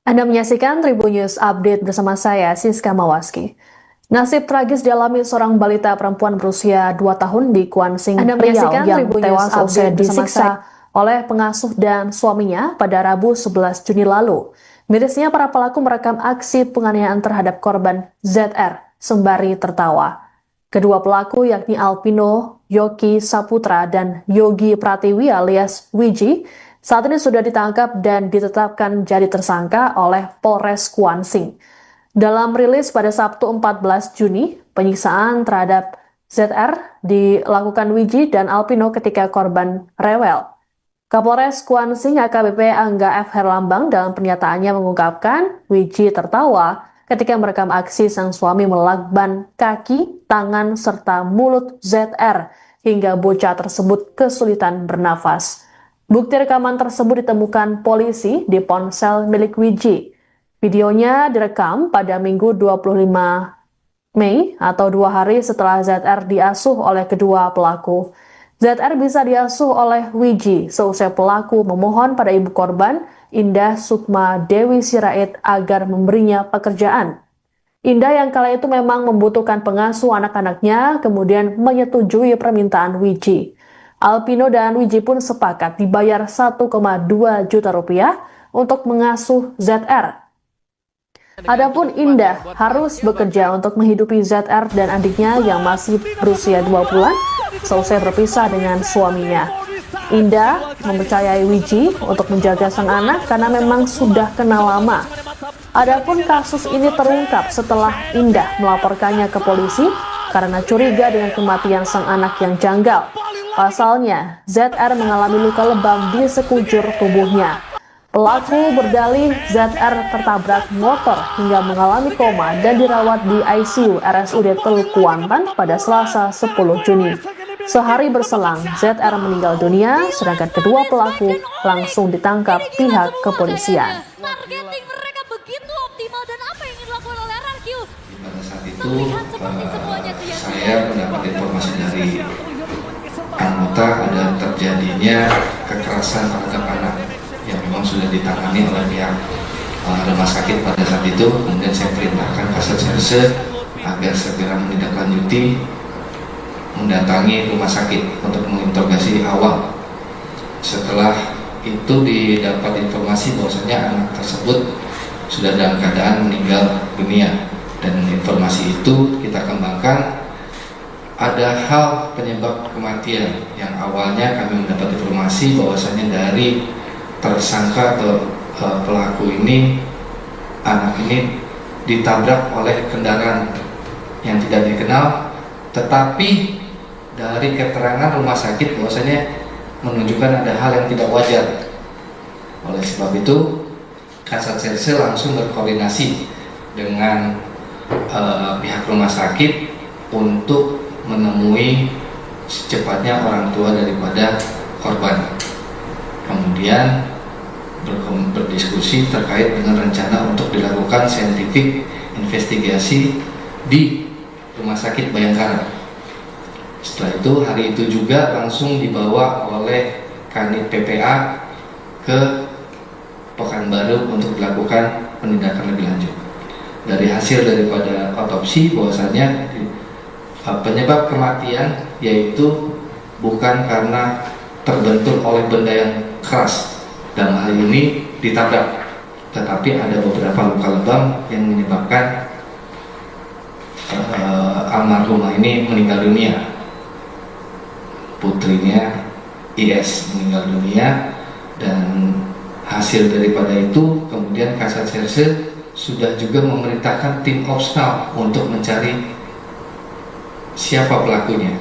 Anda menyaksikan Tribun News Update bersama saya, Siska Mawaski. Nasib tragis dialami seorang balita perempuan berusia 2 tahun di Kuansing, Riau yang tewas usai disiksa oleh pengasuh dan suaminya pada Rabu 11 Juni lalu. Mirisnya para pelaku merekam aksi penganiayaan terhadap korban ZR sembari tertawa. Kedua pelaku yakni Alpino Yogi Saputra dan Yogi Pratiwi alias Wiji saat ini sudah ditangkap dan ditetapkan jadi tersangka oleh Polres Kuansing. Dalam rilis pada Sabtu 14 Juni, penyiksaan terhadap ZR dilakukan Wiji dan Alpino ketika korban rewel. Kapolres Kuansing AKBP Angga F. Herlambang dalam pernyataannya mengungkapkan Wiji tertawa ketika merekam aksi sang suami melakban kaki, tangan, serta mulut ZR hingga bocah tersebut kesulitan bernafas. Bukti rekaman tersebut ditemukan polisi di ponsel milik Wiji. Videonya direkam pada Minggu 25 Mei atau 2 hari setelah ZR diasuh oleh kedua pelaku. ZR bisa diasuh oleh Wiji seusai pelaku memohon pada ibu korban, Indah Sukma Dewi Sirait, agar memberinya pekerjaan. Indah yang kala itu memang membutuhkan pengasuh anak-anaknya, kemudian menyetujui permintaan Wiji. Alpino dan Wiji pun sepakat dibayar 1,2 juta rupiah untuk mengasuh ZR. Adapun Indah harus bekerja untuk menghidupi ZR dan adiknya yang masih berusia 2 bulan selesai berpisah dengan suaminya. Indah mempercayai Wiji untuk menjaga sang anak karena memang sudah kenal lama. Adapun kasus ini terungkap setelah Indah melaporkannya ke polisi karena curiga dengan kematian sang anak yang janggal. Pasalnya, ZR mengalami luka lebam di sekujur tubuhnya. Pelaku berdalih ZR tertabrak motor hingga mengalami koma dan dirawat di ICU RSUD Teluk Kuantan pada Selasa 10 Juni. Sehari berselang, ZR meninggal dunia, sedangkan kedua pelaku langsung ditangkap pihak kepolisian. Targeting mereka begitu optimal dan apa yang ingin dilakukan oleh RRQ? Pada saat itu saya mendapat informasi dari anggota ada terjadinya kekerasan terhadap anak yang memang sudah ditangani oleh pihak rumah sakit pada saat itu. Kemudian saya perintahkan Kasat Serse agar segera menindaklanjuti, mendatangi rumah sakit untuk menginterogasi awal. Setelah itu didapat informasi bahwasanya anak tersebut sudah dalam keadaan meninggal dunia, dan informasi itu kita kembangkan. Ada hal penyebab kematian yang awalnya kami mendapat informasi bahwasanya dari tersangka atau pelaku ini, anak ini ditabrak oleh kendaraan yang tidak dikenal, tetapi dari keterangan rumah sakit bahwasanya menunjukkan ada hal yang tidak wajar. Oleh sebab itu, Kasat Serse langsung berkoordinasi dengan pihak rumah sakit untuk menemui secepatnya orang tua daripada korban. Kemudian berdiskusi terkait dengan rencana untuk dilakukan scientific investigasi di Rumah Sakit Bayangkara. Setelah itu, hari itu juga langsung dibawa oleh Kanit PPA ke Pekanbaru untuk dilakukan penindakan lebih lanjut. Dari hasil daripada otopsi bahwasanya penyebab kematian yaitu bukan karena terbentur oleh benda yang keras, dalam hal ini ditabrak, tetapi ada beberapa luka lebam yang menyebabkan almarhumah ini meninggal dunia. Putrinya IS meninggal dunia, dan hasil daripada itu kemudian Kasat Serse sudah juga memerintahkan tim Opsnal untuk mencari siapa pelakunya.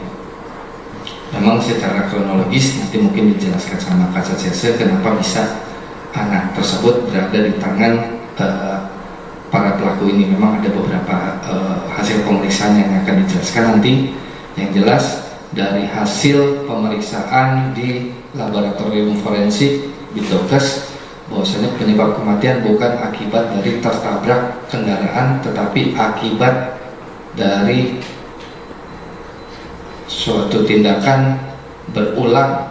Memang secara kronologis nanti mungkin dijelaskan sama Kasat Serse kenapa bisa anak tersebut berada di tangan para pelaku ini. Memang ada beberapa hasil pemeriksaan yang akan dijelaskan nanti. Yang jelas dari hasil pemeriksaan di laboratorium forensik Bitdokes bahwasanya penyebab kematian bukan akibat dari tertabrak kendaraan, tetapi akibat dari suatu tindakan berulang.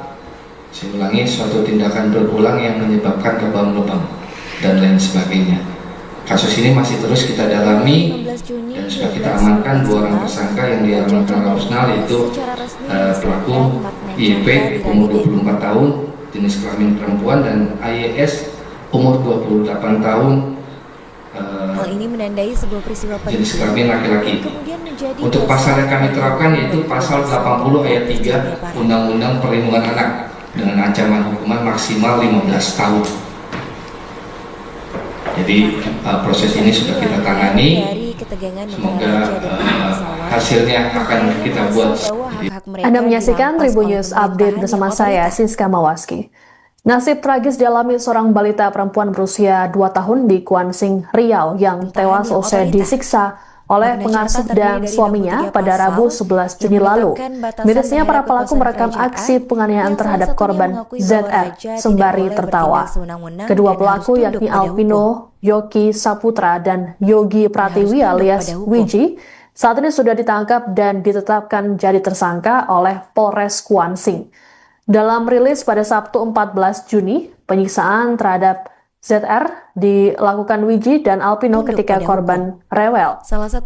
Saya ulangi, suatu tindakan berulang yang menyebabkan lebam-lebam dan lain sebagainya. Kasus ini masih terus kita dalami dan sudah kita amankan 2 orang tersangka yang diamankan Rausnal, yaitu pelaku YP umur 24 tahun jenis kelamin perempuan dan AYS umur 28 tahun Hal ini menandai sebuah peristiwa jenis kelamin laki-laki. kemudian menjadi Untuk pasal yang kami terapkan yaitu pasal 80 ayat 3 Undang-Undang Perlindungan Anak dengan ancaman hukuman maksimal 15 tahun. Jadi proses ini sudah kita tangani. Semoga hasilnya akan kita buat. Anda menyaksikan Tribun News Update bersama saya, Siska Mawaski. Nasib tragis dialami seorang balita perempuan berusia 2 tahun di Kuansing, Riau yang tewas usai disiksa oleh pengasuh dan suaminya pada Rabu 11 Juni lalu. Mirisnya, para pelaku merekam aksi penganiayaan terhadap korban ZR sembari tertawa. Kedua pelaku yakni Alpino Yogi Saputra dan Yogi Pratiwi alias Wiji saat ini sudah ditangkap dan ditetapkan jadi tersangka oleh Polres Kuansing. Dalam rilis pada Sabtu 14 Juni, penyiksaan terhadap ZR dilakukan Wiji dan Alpino ketika korban rewel.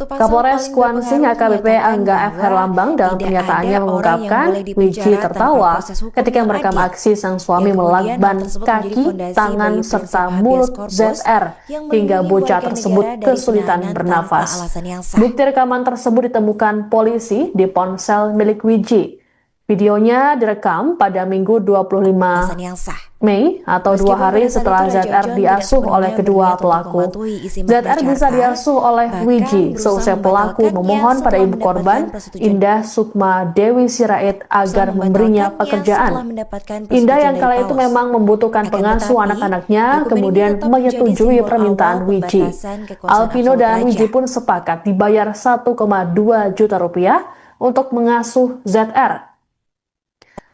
Kapolres Kuansing AKBP Angga F. Herlambang dalam pernyataannya mengungkapkan Wiji tertawa ketika merekam aksi sang suami melakban kaki, tangan, serta mulut ZR hingga bocah tersebut kesulitan bernafas. Bukti rekaman tersebut ditemukan polisi di ponsel milik Wiji. Videonya direkam pada Minggu 25 Mei atau 2 hari setelah ZR diasuh oleh kedua pelaku. ZR bisa diasuh oleh Wiji seusai pelaku memohon pada ibu korban, Indah Sukma Dewi Sirait, agar memberinya pekerjaan. Indah yang kala itu memang membutuhkan pengasuh anak-anaknya, kemudian menyetujui permintaan Wiji. Alpino dan Wiji pun sepakat dibayar 1,2 juta rupiah untuk mengasuh ZR.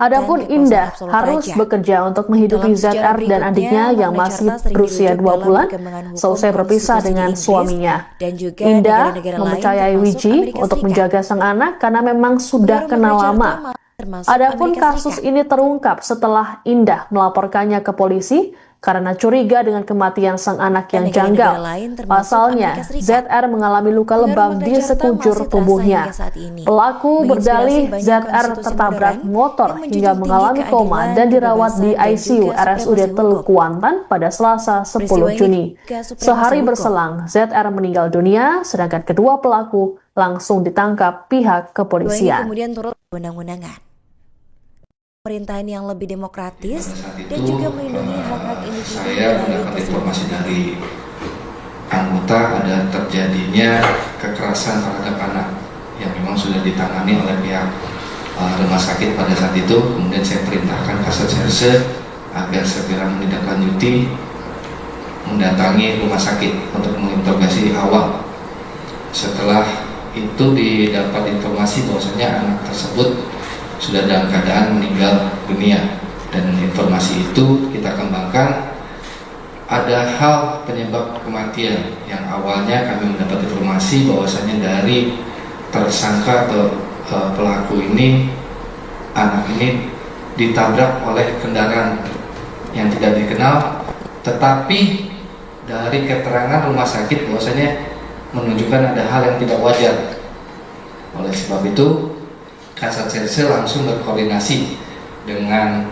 Adapun Indah harus bekerja untuk menghidupi ZR dan adiknya yang masih berusia 2 bulan selesai berpisah dengan suaminya. Indah mempercayai Wiji untuk menjaga sang anak karena memang sudah kenal lama. Adapun kasus ini terungkap setelah Indah melaporkannya ke polisi karena curiga dengan kematian sang anak yang janggal. Pasalnya, ZR mengalami luka lebam di sekujur tubuhnya. Pelaku berdalih ZR tertabrak motor hingga mengalami koma dan dirawat di ICU RSUD Teluk Kuantan pada Selasa 10 Juni. Sehari berselang, ZR meninggal dunia, sedangkan kedua pelaku langsung ditangkap pihak kepolisian. Kemudian turut undang-undangan. Pemerintahan yang lebih demokratis dan juga melindungi hak-hak individu. Saya mendapat informasi dari anggota ada terjadinya kekerasan terhadap anak yang memang sudah ditangani oleh pihak rumah sakit pada saat itu. Kemudian saya perintahkan Kasat Serse agar segera menindaklanjuti, mendatangi rumah sakit untuk menginterogasi awal. Setelah itu didapat informasi bahwasanya anak tersebut sudah dalam keadaan meninggal dunia, dan informasi itu kita kembangkan. Ada hal penyebab kematian yang awalnya kami mendapat informasi bahwasanya dari tersangka atau pelaku ini, anak ini ditabrak oleh kendaraan yang tidak dikenal, tetapi dari keterangan rumah sakit bahwasanya menunjukkan ada hal yang tidak wajar. Oleh sebab itu Kasat Serse langsung berkoordinasi dengan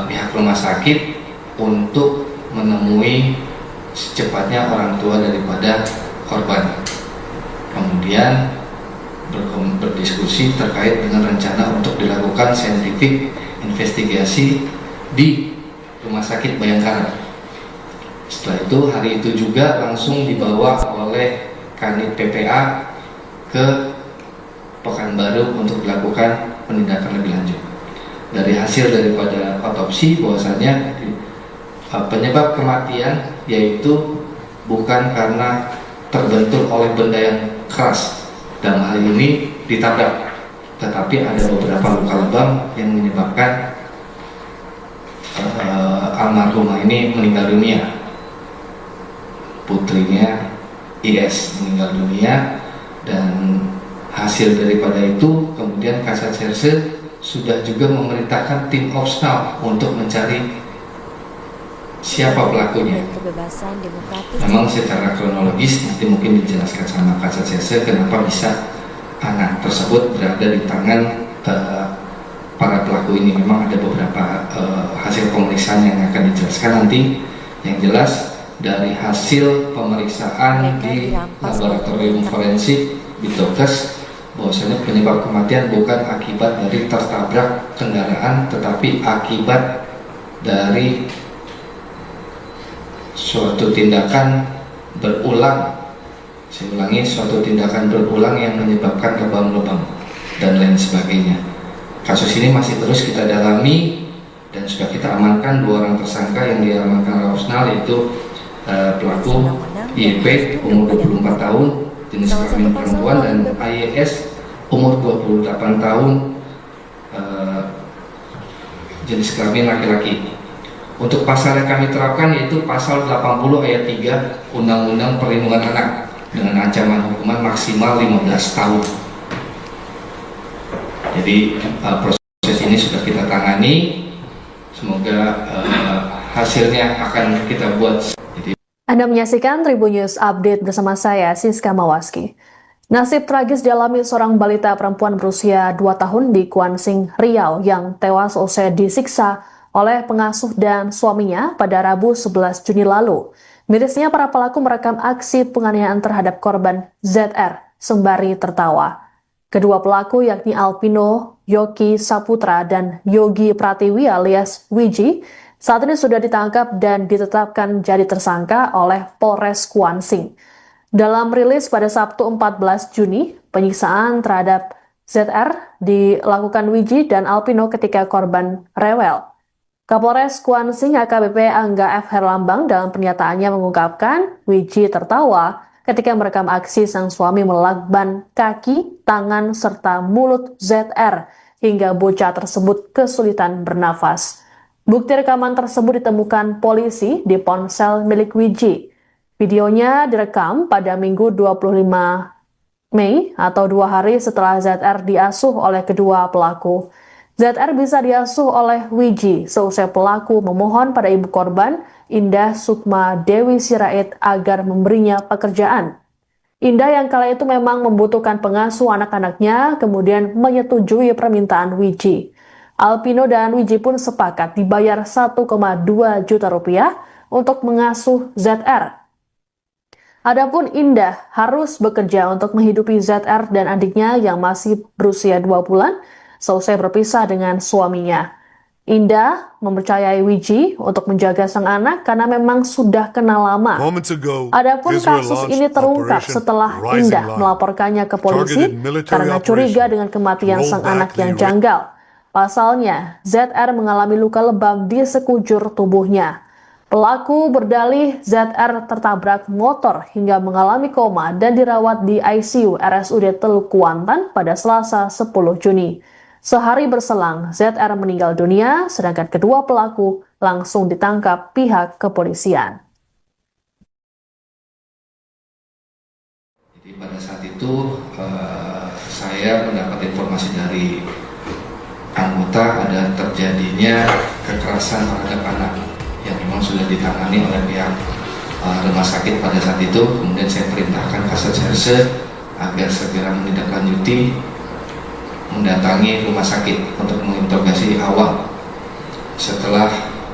pihak rumah sakit untuk menemui secepatnya orang tua daripada korban. Kemudian berdiskusi terkait dengan rencana untuk dilakukan scientific investigasi di Rumah Sakit Bayangkara. Setelah itu, hari itu juga langsung dibawa oleh Kanit PPA ke Pekanbaru untuk dilakukan penindakan lebih lanjut. Dari hasil daripada otopsi bahwasanya penyebab kematian yaitu bukan karena terbentur oleh benda yang keras, dalam hal ini ditabrak, tetapi ada beberapa luka lebam yang menyebabkan almarhumah ini meninggal dunia. Putrinya IS meninggal dunia, dan hasil daripada itu kemudian Kasat Serse sudah juga memerintahkan tim Opsnal untuk mencari siapa pelakunya. Dan kebebasan demokratis. Memang secara kronologis nanti mungkin dijelaskan sama Kasat Serse kenapa bisa anak tersebut berada di tangan para pelaku ini. Memang ada beberapa hasil pemeriksaan yang akan dijelaskan nanti. Yang jelas dari hasil pemeriksaan di laboratorium forensik Bitokes bahwasanya penyebab kematian bukan akibat dari tertabrak kendaraan, tetapi akibat dari suatu tindakan berulang. Saya ulangi, suatu tindakan berulang yang menyebabkan lebam-lebam dan lain sebagainya. Kasus ini masih terus kita dalami dan sudah kita amankan 2 orang tersangka yang diamankan oleh Osnal, yaitu pelaku YP umur 24 tahun jenis kelamin perempuan dan AYS umur 28 tahun jenis kelamin laki-laki. Untuk pasal yang kami terapkan yaitu pasal 80 ayat 3 Undang-Undang Perlindungan Anak dengan ancaman hukuman maksimal 15 tahun. Jadi proses ini sudah kita tangani. Semoga hasilnya akan kita buat. Anda menyaksikan Tribun News Update bersama saya, Siska Mawaski. Nasib tragis dialami seorang balita perempuan berusia 2 tahun di Kuansing, Riau yang tewas usai disiksa oleh pengasuh dan suaminya pada Rabu 11 Juni lalu. Mirisnya para pelaku merekam aksi penganiayaan terhadap korban ZR sembari tertawa. Kedua pelaku yakni Alpino Yoki Saputra dan Yogi Pratiwi alias Wiji saat ini sudah ditangkap dan ditetapkan jadi tersangka oleh Polres Kuansing. Dalam rilis pada Sabtu 14 Juni, penyiksaan terhadap ZR dilakukan Wiji dan Alpino ketika korban rewel. Kapolres Kuansing AKBP Angga F. Herlambang dalam pernyataannya mengungkapkan Wiji tertawa ketika merekam aksi sang suami melakban kaki, tangan, serta mulut ZR hingga bocah tersebut kesulitan bernafas. Bukti rekaman tersebut ditemukan polisi di ponsel milik Wiji. Videonya direkam pada Minggu 25 Mei atau 2 hari setelah ZR diasuh oleh kedua pelaku. ZR bisa diasuh oleh Wiji seusai pelaku memohon pada ibu korban, Indah Sukma Dewi Sirait, agar memberinya pekerjaan. Indah yang kala itu memang membutuhkan pengasuh anak-anaknya, kemudian menyetujui permintaan Wiji. Alpino dan Wiji pun sepakat dibayar 1,2 juta rupiah untuk mengasuh ZR. Adapun Indah harus bekerja untuk menghidupi ZR dan adiknya yang masih berusia 2 bulan, selesai berpisah dengan suaminya. Indah mempercayai Wiji untuk menjaga sang anak karena memang sudah kenal lama. Adapun kasus ini terungkap setelah Indah melaporkannya ke polisi karena curiga dengan kematian sang anak yang janggal. Pasalnya, ZR mengalami luka lebam di sekujur tubuhnya. Pelaku berdalih ZR tertabrak motor hingga mengalami koma dan dirawat di ICU RSUD Teluk Kuantan pada Selasa 10 Juni. Sehari berselang, ZR meninggal dunia, sedangkan kedua pelaku langsung ditangkap pihak kepolisian. Jadi pada saat itu saya mendapat informasi dari anggota ada terjadinya kekerasan terhadap anak yang memang sudah ditangani oleh pihak rumah sakit pada saat itu. Kemudian saya perintahkan Kasat Serse agar segera menindaklanjuti, mendatangi rumah sakit untuk menginterogasi awal. Setelah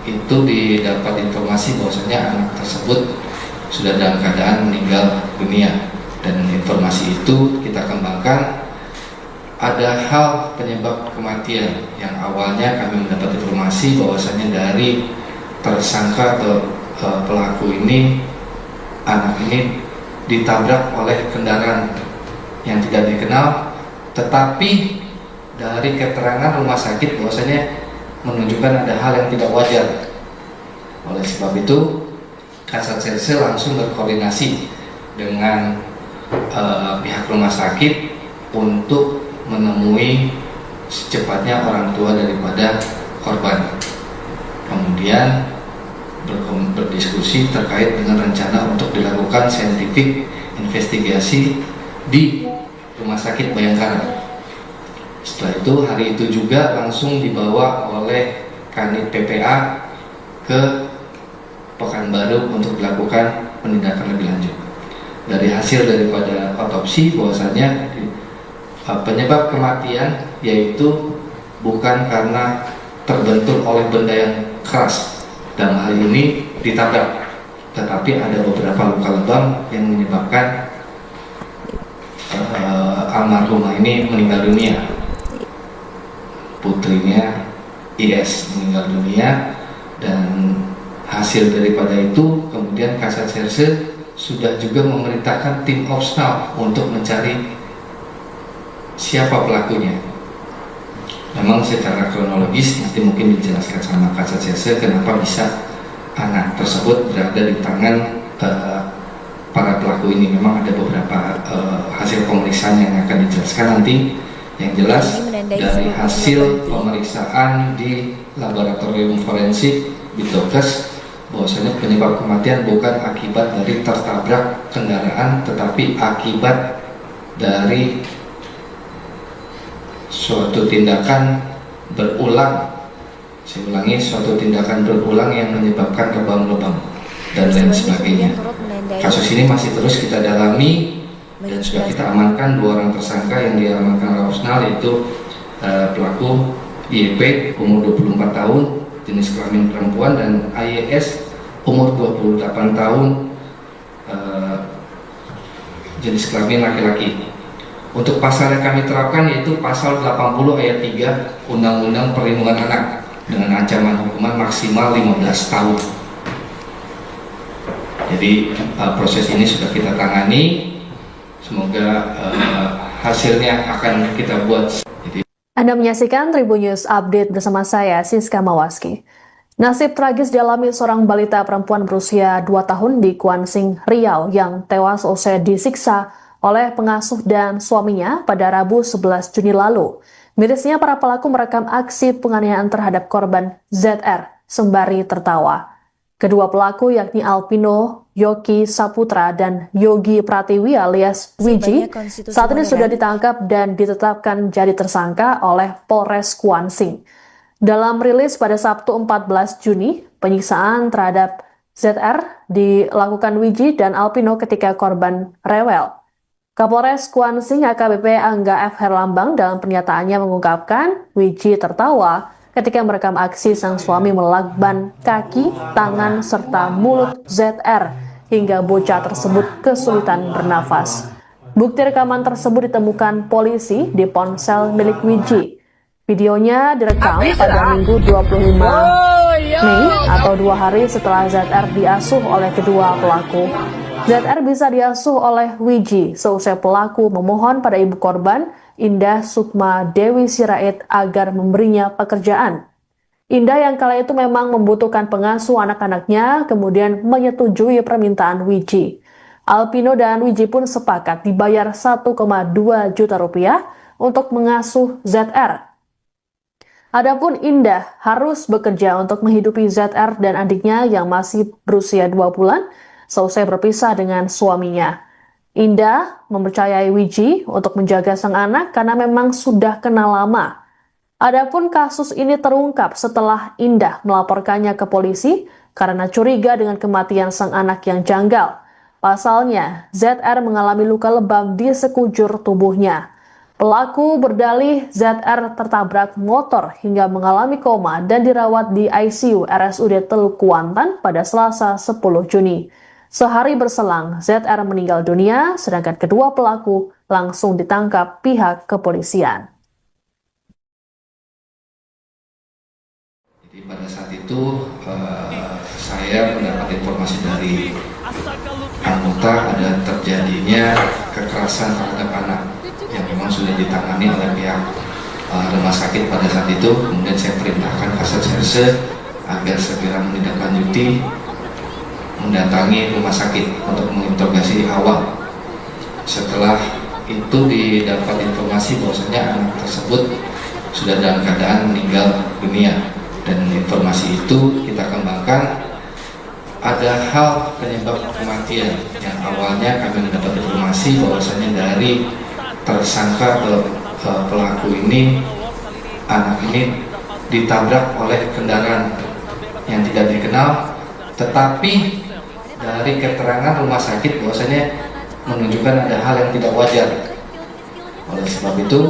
itu didapat informasi bahwasanya anak tersebut sudah dalam keadaan meninggal dunia, dan informasi itu kita kembangkan. Ada hal penyebab kematian yang awalnya kami mendapat informasi bahwasanya dari tersangka atau pelaku ini, anak ini ditabrak oleh kendaraan yang tidak dikenal, tetapi dari keterangan rumah sakit bahwasanya menunjukkan ada hal yang tidak wajar. Oleh sebab itu, Kasat Serse langsung berkoordinasi dengan pihak rumah sakit untuk menemui secepatnya orang tua daripada korban. Kemudian berdiskusi terkait dengan rencana untuk dilakukan scientific investigasi di Rumah Sakit Bayangkara. Setelah itu, hari itu juga langsung dibawa oleh Kanit PPA ke keterangan baru untuk dilakukan penindakan lebih lanjut. Dari hasil daripada otopsi bahwasanya penyebab kematian yaitu bukan karena terbentur oleh benda yang keras, dalam hal ini ditabrak, tetapi ada beberapa luka lebam yang menyebabkan almarhumah ini meninggal dunia. Putrinya IS meninggal dunia, dan hasil daripada itu kemudian Kasat Serse sudah juga memerintahkan tim Opsnal untuk mencari siapa pelakunya. Memang secara kronologis nanti mungkin dijelaskan sama Kasat Serse kenapa bisa anak tersebut berada di tangan para pelaku ini. Memang ada beberapa hasil pemeriksaan yang akan dijelaskan nanti. Yang jelas dari hasil pemeriksaan di laboratorium forensik Bitdokes bahwasanya penyebab kematian bukan akibat dari tertabrak kendaraan, tetapi akibat dari suatu tindakan berulang. Saya ulangi, suatu tindakan berulang yang menyebabkan lebam-lebam dan lain sebagainya. Kasus ini masih terus kita dalami dan sudah kita amankan 2 orang tersangka yang diamankan oleh Opsnal, yaitu pelaku YP umur 24 tahun jenis kelamin perempuan dan AYS umur 28 tahun jenis kelamin laki-laki. Untuk pasal yang kami terapkan yaitu pasal 80 ayat 3 Undang-Undang Perlindungan Anak dengan ancaman hukuman maksimal 15 tahun. Jadi proses ini sudah kita tangani. Semoga hasilnya akan kita buat. Anda menyaksikan Tribun News Update bersama saya, Siska Mawaski. Nasib tragis dialami seorang balita perempuan berusia 2 tahun di Kuansing, Riau yang tewas usai disiksa oleh pengasuh dan suaminya pada Rabu 11 Juni lalu. Mirisnya para pelaku merekam aksi penganiayaan terhadap korban ZR sembari tertawa. Kedua pelaku yakni Alpino Yogi Saputra dan Yogi Pratiwi alias Wiji saat ini sudah ditangkap dan ditetapkan jadi tersangka oleh Polres Kuansing. Dalam rilis pada Sabtu 14 Juni, penyiksaan terhadap ZR dilakukan Wiji dan Alpino ketika korban rewel. Kapolres Kuansing AKBP Angga F. Herlambang dalam pernyataannya mengungkapkan Wiji tertawa ketika merekam aksi sang suami melakban kaki, tangan, serta mulut ZR hingga bocah tersebut kesulitan bernafas. Bukti rekaman tersebut ditemukan polisi di ponsel milik Wiji. Videonya direkam pada Minggu 25 Mei atau 2 hari setelah ZR diasuh oleh kedua pelaku. ZR bisa diasuh oleh Wiji seusai pelaku memohon pada ibu korban, Indah Sukma Dewi Sirait, agar memberinya pekerjaan. Indah yang kala itu memang membutuhkan pengasuh anak-anaknya, kemudian menyetujui permintaan Wiji. Alpino dan Wiji pun sepakat dibayar 1,2 juta rupiah untuk mengasuh ZR. Adapun Indah harus bekerja untuk menghidupi ZR dan adiknya yang masih berusia 2 bulan, seusai berpisah dengan suaminya. Indah mempercayai Wiji untuk menjaga sang anak karena memang sudah kenal lama. Adapun kasus ini terungkap setelah Indah melaporkannya ke polisi karena curiga dengan kematian sang anak yang janggal. Pasalnya, ZR mengalami luka lebam di sekujur tubuhnya. Pelaku berdalih ZR tertabrak motor hingga mengalami koma dan dirawat di ICU RSUD Teluk Kuantan pada Selasa 10 Juni. Sehari berselang, ZR meninggal dunia, sedangkan kedua pelaku langsung ditangkap pihak kepolisian. Jadi pada saat itu saya mendapat informasi dari anggota ada terjadinya kekerasan terhadap anak yang memang sudah ditangani oleh pihak rumah sakit pada saat itu. Kemudian saya perintahkan Kasat Serse agar segera menindaklanjuti, mendatangi rumah sakit untuk menginterogasi awal. Setelah itu didapat informasi bahwasanya anak tersebut sudah dalam keadaan meninggal dunia, dan informasi itu kita kembangkan. Ada hal penyebab kematian yang awalnya kami mendapat informasi bahwasanya dari tersangka pelaku ini, anak ini ditabrak oleh kendaraan yang tidak dikenal Tetapi dari keterangan rumah sakit bahwasanya menunjukkan ada hal yang tidak wajar. Oleh sebab itu,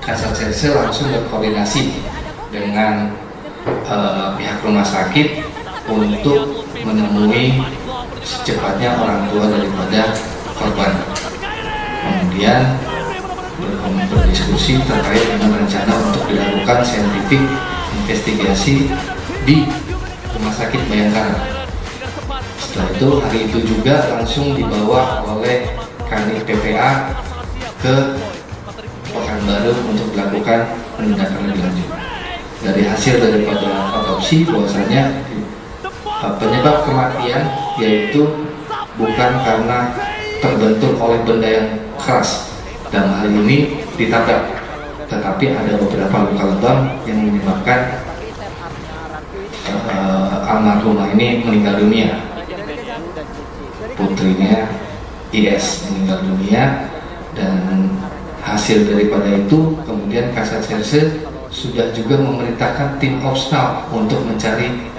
Kasatserse langsung berkoordinasi dengan pihak rumah sakit untuk menemui secepatnya orang tua daripada korban. Kemudian berdiskusi terkait dengan rencana untuk dilakukan scientific investigasi di Rumah Sakit Bayangkara. Setelah itu, hari itu juga langsung dibawa oleh Kanit PPA ke Pekanbaru untuk dilakukan penindakan lebih lanjut. Dari hasil daripada otopsi bahwasanya penyebab kematian yaitu bukan karena terbentur oleh benda yang keras, dalam hal ini ditabrak, tetapi ada beberapa luka lebam yang menyebabkan almarhumah ini meninggal dunia. Putrinya IS meninggal dunia, dan hasil daripada itu kemudian Kasatserse sudah juga memerintahkan tim Opsnal untuk mencari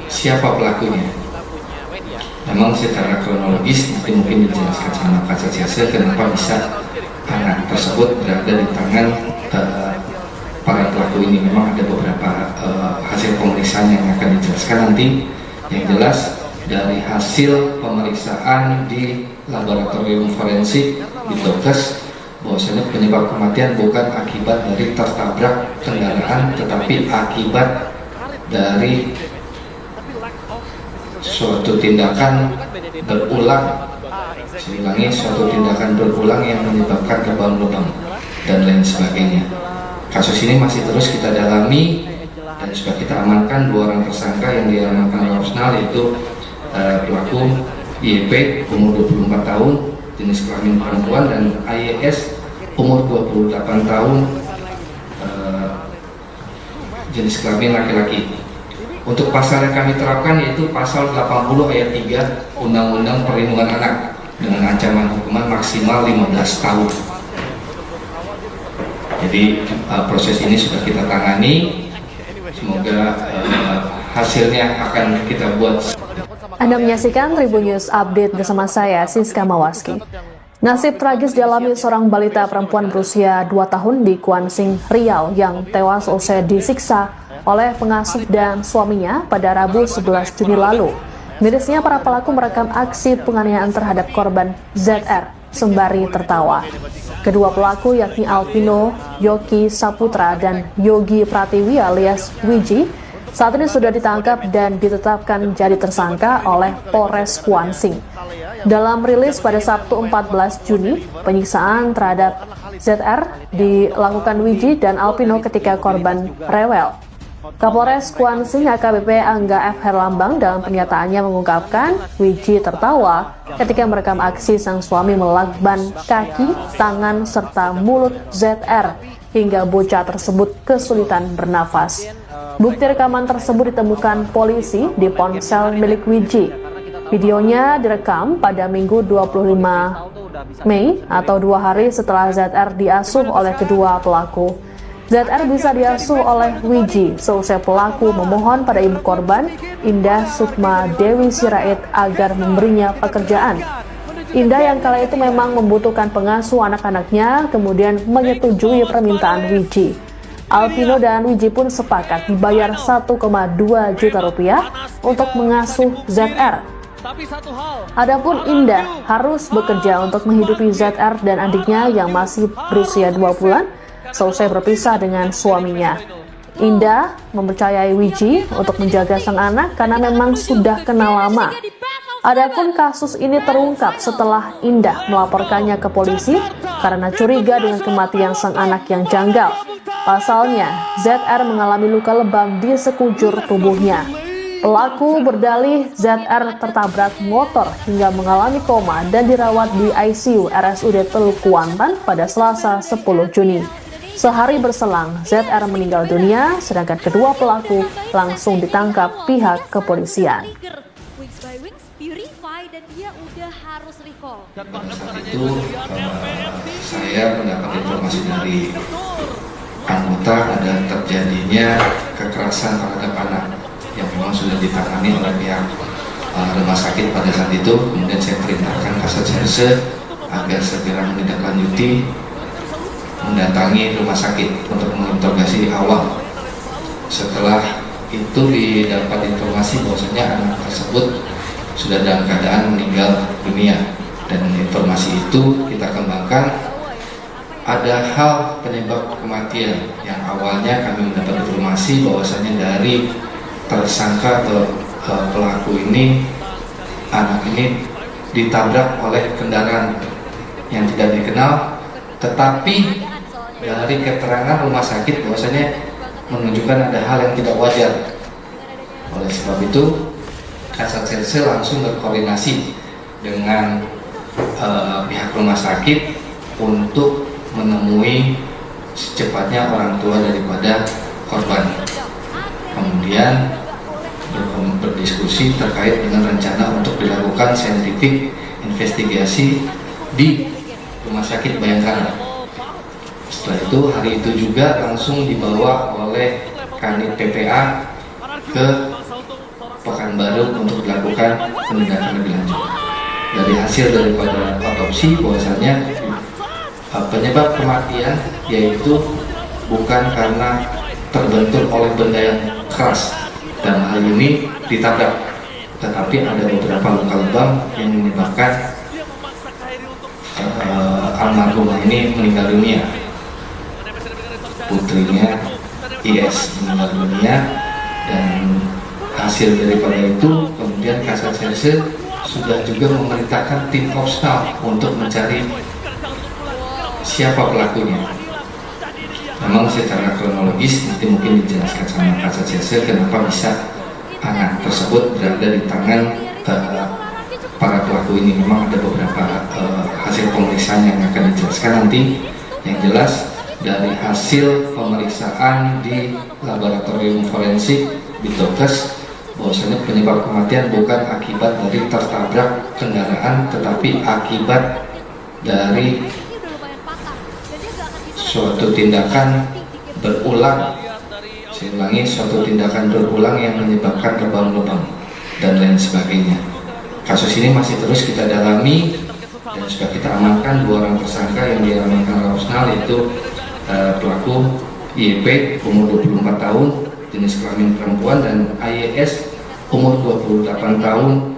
siapa pelakunya. Memang secara kronologis nanti mungkin dijelaskan sama Kasatserse kenapa bisa anak tersebut berada di tangan para pelaku ini. Memang ada beberapa hasil pemeriksaan yang akan dijelaskan nanti. Yang jelas dari hasil pemeriksaan di laboratorium forensik di Dokes, bahwasanya penyebab kematian bukan akibat dari tertabrak kendaraan, tetapi akibat dari suatu tindakan berulang. Saya ulangi, suatu tindakan berulang yang menyebabkan lebam-lebam dan lain sebagainya. Kasus ini masih terus kita dalami dan sudah kita amankan 2 orang tersangka yang diamankan oleh Opsnal, yaitu pelaku YP umur 24 tahun jenis kelamin perempuan dan AYS umur 28 tahun jenis kelamin laki-laki. Untuk pasal yang kami terapkan yaitu pasal 80 ayat 3 Undang-Undang Perlindungan Anak dengan ancaman hukuman maksimal 15 tahun. Jadi proses ini sudah kita tangani. Semoga hasilnya akan kita buat. Anda menyaksikan Tribun News Update bersama saya, Siska Mawaski. Nasib tragis dialami seorang balita perempuan berusia 2 tahun di Kuansing, Riau yang tewas usai disiksa oleh pengasuh dan suaminya pada Rabu 11 Juni lalu. Mirisnya, para pelaku merekam aksi penganiayaan terhadap korban ZR sembari tertawa. Kedua pelaku yakni Alpino Yogi Saputra dan Yogi Pratiwi alias Wiji saat ini sudah ditangkap dan ditetapkan jadi tersangka oleh Polres Kuansing. Dalam rilis pada Sabtu 14 Juni, penyiksaan terhadap ZR dilakukan Wiji dan Alpino ketika korban rewel. Kapolres Kuansing AKBP Angga F. Herlambang dalam pernyataannya mengungkapkan Wiji tertawa ketika merekam aksi sang suami melakban kaki, tangan, serta mulut ZR hingga bocah tersebut kesulitan bernafas. Bukti rekaman tersebut ditemukan polisi di ponsel milik Wiji. Videonya direkam pada Minggu 25 Mei atau 2 hari setelah ZR diasuh oleh kedua pelaku. ZR bisa diasuh oleh Wiji seusai pelaku memohon pada ibu korban, Indah Sukma Dewi Sirait, agar memberinya pekerjaan. Indah yang kala itu memang membutuhkan pengasuh anak-anaknya kemudian menyetujui permintaan Wiji. Alpino dan Wiji pun sepakat dibayar 1,2 juta rupiah untuk mengasuh ZR. Adapun Indah harus bekerja untuk menghidupi ZR dan adiknya yang masih berusia 2 bulan selesai berpisah dengan suaminya. Indah mempercayai Wiji untuk menjaga sang anak karena memang sudah kenal lama. Adapun kasus ini terungkap setelah Indah melaporkannya ke polisi karena curiga dengan kematian sang anak yang janggal. Pasalnya, ZR mengalami luka lebam di sekujur tubuhnya. Pelaku berdalih ZR tertabrak motor hingga mengalami koma dan dirawat di ICU RSUD Teluk Kuantan pada Selasa 10 Juni. Sehari berselang, ZR meninggal dunia, sedangkan kedua pelaku langsung ditangkap pihak kepolisian. Pada saat itu, saya mendapat informasi dari anggota ada terjadinya kekerasan terhadap anak yang memang sudah ditangani oleh pihak rumah sakit pada saat itu. Kemudian saya perintahkan Kasat Serse agar segera menindaklanjuti, mendatangi rumah sakit untuk menginterogasi awal. Setelah itu didapat informasi bahwasanya anak tersebut sudah dalam keadaan meninggal dunia, dan informasi itu kita kembangkan. Ada hal penyebab kematian yang awalnya kami mendapat informasi bahwasanya dari tersangka atau pelaku ini, anak ini ditabrak oleh kendaraan yang tidak dikenal, tetapi dari keterangan rumah sakit bahwasanya menunjukkan ada hal yang tidak wajar. Oleh sebab itu, Kasat Serse langsung berkoordinasi dengan pihak rumah sakit untuk menemui secepatnya orang tua daripada korban. Kemudian berdiskusi terkait dengan rencana untuk dilakukan scientific investigasi di Rumah Sakit Bayangkara. Setelah itu, hari itu juga langsung dibawa oleh Kanit PPA ke Pekanbaru untuk dilakukan penindakan lebih lanjut. Dari hasil daripada otopsi bahwasanya penyebab kematian yaitu bukan karena terbentur oleh benda yang keras, dan hal ini ditabrak, tetapi ada beberapa luka lebam yang menyebabkan almarhumah ini meninggal dunia. Putrinya IS meninggal dunia, dan hasil daripada itu kemudian Kasat Serse sudah juga memerintahkan tim Opsnal untuk mencari siapa pelakunya. Memang secara kronologis nanti mungkin dijelaskan sama Kasat Serse kenapa bisa anak tersebut berada di tangan para pelaku ini. Memang ada beberapa hasil pemeriksaan yang akan dijelaskan nanti. Yang jelas dari hasil pemeriksaan di laboratorium forensik di Dokes bahwasanya penyebab kematian bukan akibat dari tertabrak kendaraan, tetapi akibat dari suatu tindakan berulang. Saya ulangi, suatu tindakan berulang yang menyebabkan lebam-lebam dan lain sebagainya. Kasus ini masih terus kita dalami dan sudah kita amankan 2 orang tersangka yang diamankan oleh Opsnal, yaitu pelaku YP umur 24 tahun jenis kelamin perempuan, dan AYS umur 28 tahun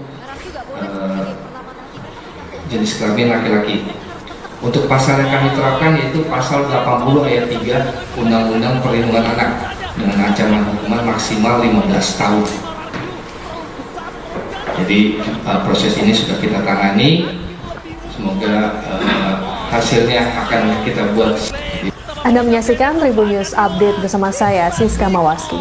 jenis kelamin laki-laki. Untuk pasal yang kami terapkan yaitu pasal 80 ayat 3 Undang-Undang Perlindungan Anak dengan ancaman hukuman maksimal 15 tahun. Jadi proses ini sudah kita tangani. Semoga hasilnya akan kita buat. Anda menyaksikan Tribun News Update bersama saya, Siska Mawaski.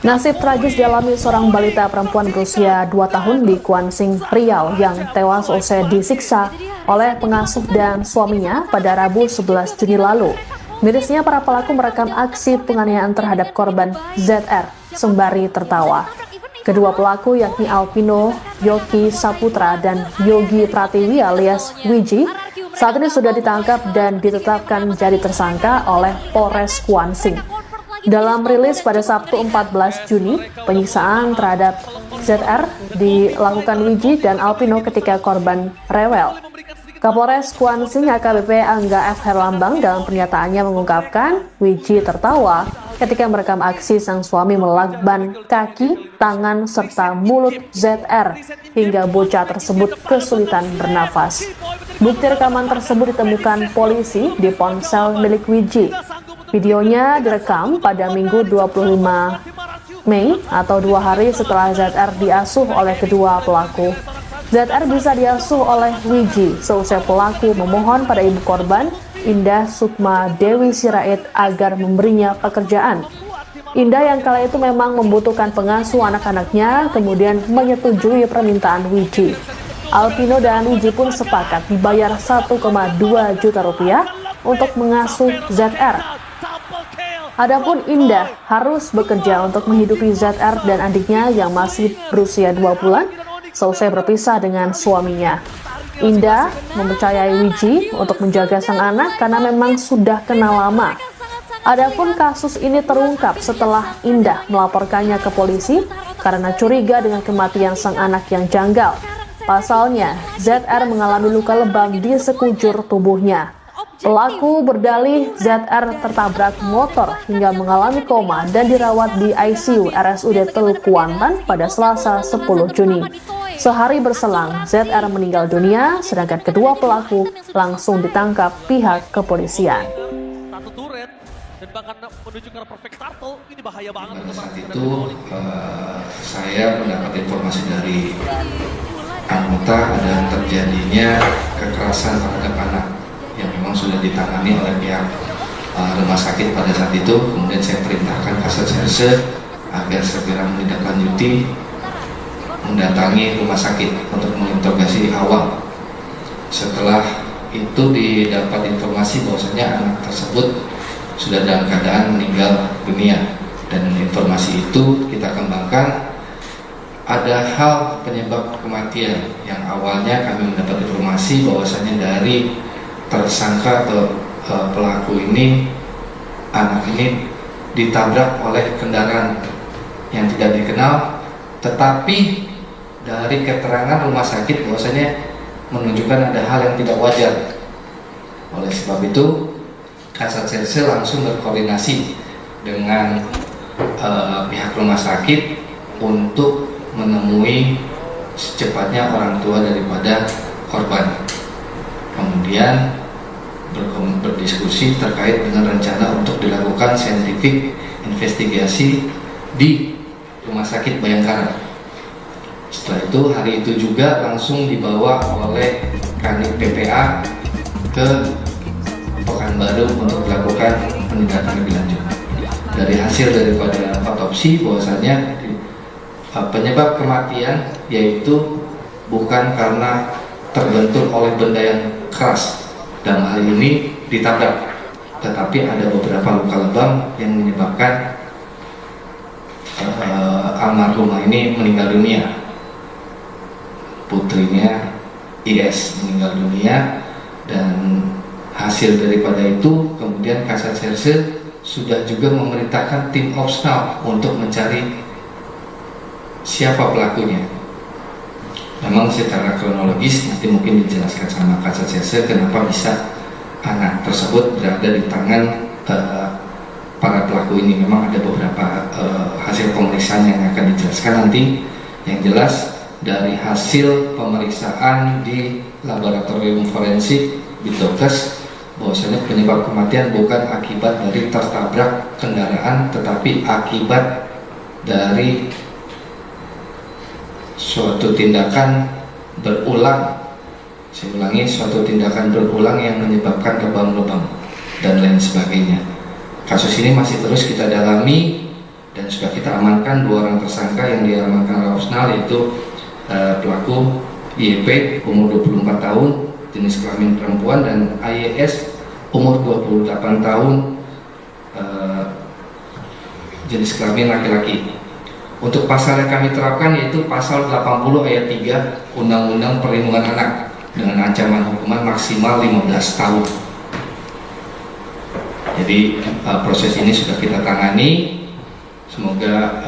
Nasib tragis dialami seorang balita perempuan berusia 2 tahun di Kuansing, Riau yang tewas usai disiksa oleh pengasuh dan suaminya pada Rabu 11 Juni lalu. Mirisnya, para pelaku merekam aksi penganiayaan terhadap korban ZR sembari tertawa. Kedua pelaku yakni Alpino Yogi Saputra dan Yogi Pratiwi alias Wiji saat ini sudah ditangkap dan ditetapkan jadi tersangka oleh Polres Kuansing. Dalam rilis pada Sabtu 14 Juni, penyiksaan terhadap ZR dilakukan Wiji dan Alpino ketika korban rewel. Kapolres Kuansing AKBP Angga F. Herlambang dalam pernyataannya mengungkapkan Wiji tertawa ketika merekam aksi sang suami melakban kaki, tangan, serta mulut ZR hingga bocah tersebut kesulitan bernafas. Bukti rekaman tersebut ditemukan polisi di ponsel milik Wiji. Videonya direkam pada Minggu 25 Mei atau 2 hari setelah ZR diasuh oleh kedua pelaku. ZR bisa diasuh oleh Wiji seusai pelaku memohon pada ibu korban, Indah Sukma Dewi Sirait, agar memberinya pekerjaan. Indah yang kala itu memang membutuhkan pengasuh anak-anaknya, kemudian menyetujui permintaan Wiji. Alpino dan Wiji pun sepakat dibayar 1,2 juta rupiah untuk mengasuh ZR. Adapun Indah harus bekerja untuk menghidupi ZR dan adiknya yang masih berusia 2 bulan seusai berpisah dengan suaminya. Indah mempercayai Wiji untuk menjaga sang anak karena memang sudah kenal lama. Adapun kasus ini terungkap setelah Indah melaporkannya ke polisi karena curiga dengan kematian sang anak yang janggal. Pasalnya, ZR mengalami luka lebam di sekujur tubuhnya. Pelaku berdalih ZR tertabrak motor hingga mengalami koma dan dirawat di ICU RSUD Teluk Kuantan pada Selasa 10 Juni. Sehari berselang, ZR meninggal dunia, sedangkan kedua pelaku langsung ditangkap pihak kepolisian. Satu turret dan bahkan menuju ke perfect turtle, ini bahaya banget. Pada saat itu saya mendapat informasi dari anggota ada terjadinya kekerasan terhadap anak yang memang sudah ditangani oleh pihak rumah sakit pada saat itu. Kemudian saya perintahkan Kasat Serse agar segera menindaklanjuti, mendatangi rumah sakit untuk menginterogasi awal. Setelah itu didapat informasi bahwasanya anak tersebut sudah dalam keadaan meninggal dunia, dan informasi itu kita kembangkan. Ada hal penyebab kematian yang awalnya kami mendapat informasi bahwasanya dari tersangka atau pelaku ini, anak ini ditabrak oleh kendaraan yang tidak dikenal, tetapi dari keterangan rumah sakit bahwasanya menunjukkan ada hal yang tidak wajar. Oleh sebab itu, Kasat Serse langsung berkoordinasi dengan pihak rumah sakit untuk menemui secepatnya orang tua daripada korban. Kemudian berdiskusi terkait dengan rencana untuk dilakukan scientific investigasi di Rumah Sakit Bayangkara. Setelah itu, hari itu juga langsung dibawa oleh Kanit PPA ke Pekanbaru untuk dilakukan penindakan lebih lanjut. Dari hasil daripada otopsi bahwasanya penyebab kematian yaitu bukan karena terbentur oleh benda yang keras, dalam hal ini ditabrak, tetapi ada beberapa luka lebam yang menyebabkan almarhumah ini meninggal dunia. Putrinya IS meninggal dunia, dan hasil daripada itu kemudian Kasat Serse sudah juga memerintahkan tim opsnal untuk mencari siapa pelakunya. Memang secara kronologis nanti mungkin dijelaskan sama Kasat Serse kenapa bisa anak tersebut berada di tangan para pelaku ini. Memang ada beberapa hasil pemeriksaan yang akan dijelaskan nanti. Yang jelas dari hasil pemeriksaan di laboratorium forensik Bitdokes bahwasanya penyebab kematian bukan akibat dari tertabrak kendaraan, tetapi akibat dari suatu tindakan berulang. Saya ulangi, suatu tindakan berulang yang menyebabkan lebam-lebam dan lain sebagainya. Kasus ini masih terus kita dalami dan sudah kita amankan 2 orang tersangka yang diamankan oleh Opsnal, yaitu pelaku YP umur 24 tahun jenis kelamin perempuan dan AYS umur 28 tahun jenis kelamin laki-laki. Untuk pasal yang kami terapkan yaitu pasal 80 ayat 3 Undang-Undang Perlindungan Anak dengan ancaman hukuman maksimal 15 tahun. Jadi proses ini sudah kita tangani. Semoga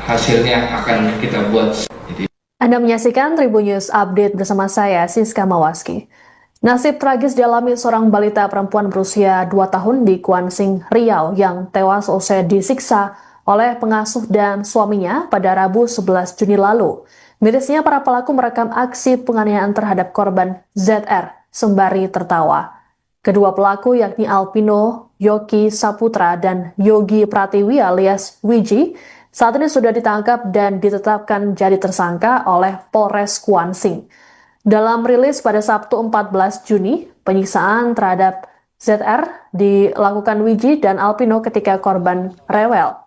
hasilnya akan kita buat. Anda menyaksikan Tribun News Update bersama saya, Siska Mawaski. Nasib tragis dialami seorang balita perempuan berusia 2 tahun di Kuansing, Riau yang tewas usai disiksa oleh pengasuh dan suaminya pada Rabu 11 Juni lalu. Mirisnya para pelaku merekam aksi penganiayaan terhadap korban ZR sembari tertawa. Kedua pelaku yakni Alpino Yogi Saputra dan Yogi Pratiwi alias Wiji saat ini sudah ditangkap dan ditetapkan jadi tersangka oleh Polres Kuansing. Dalam rilis pada Sabtu 14 Juni, penyiksaan terhadap ZR dilakukan Wiji dan Alpino ketika korban rewel.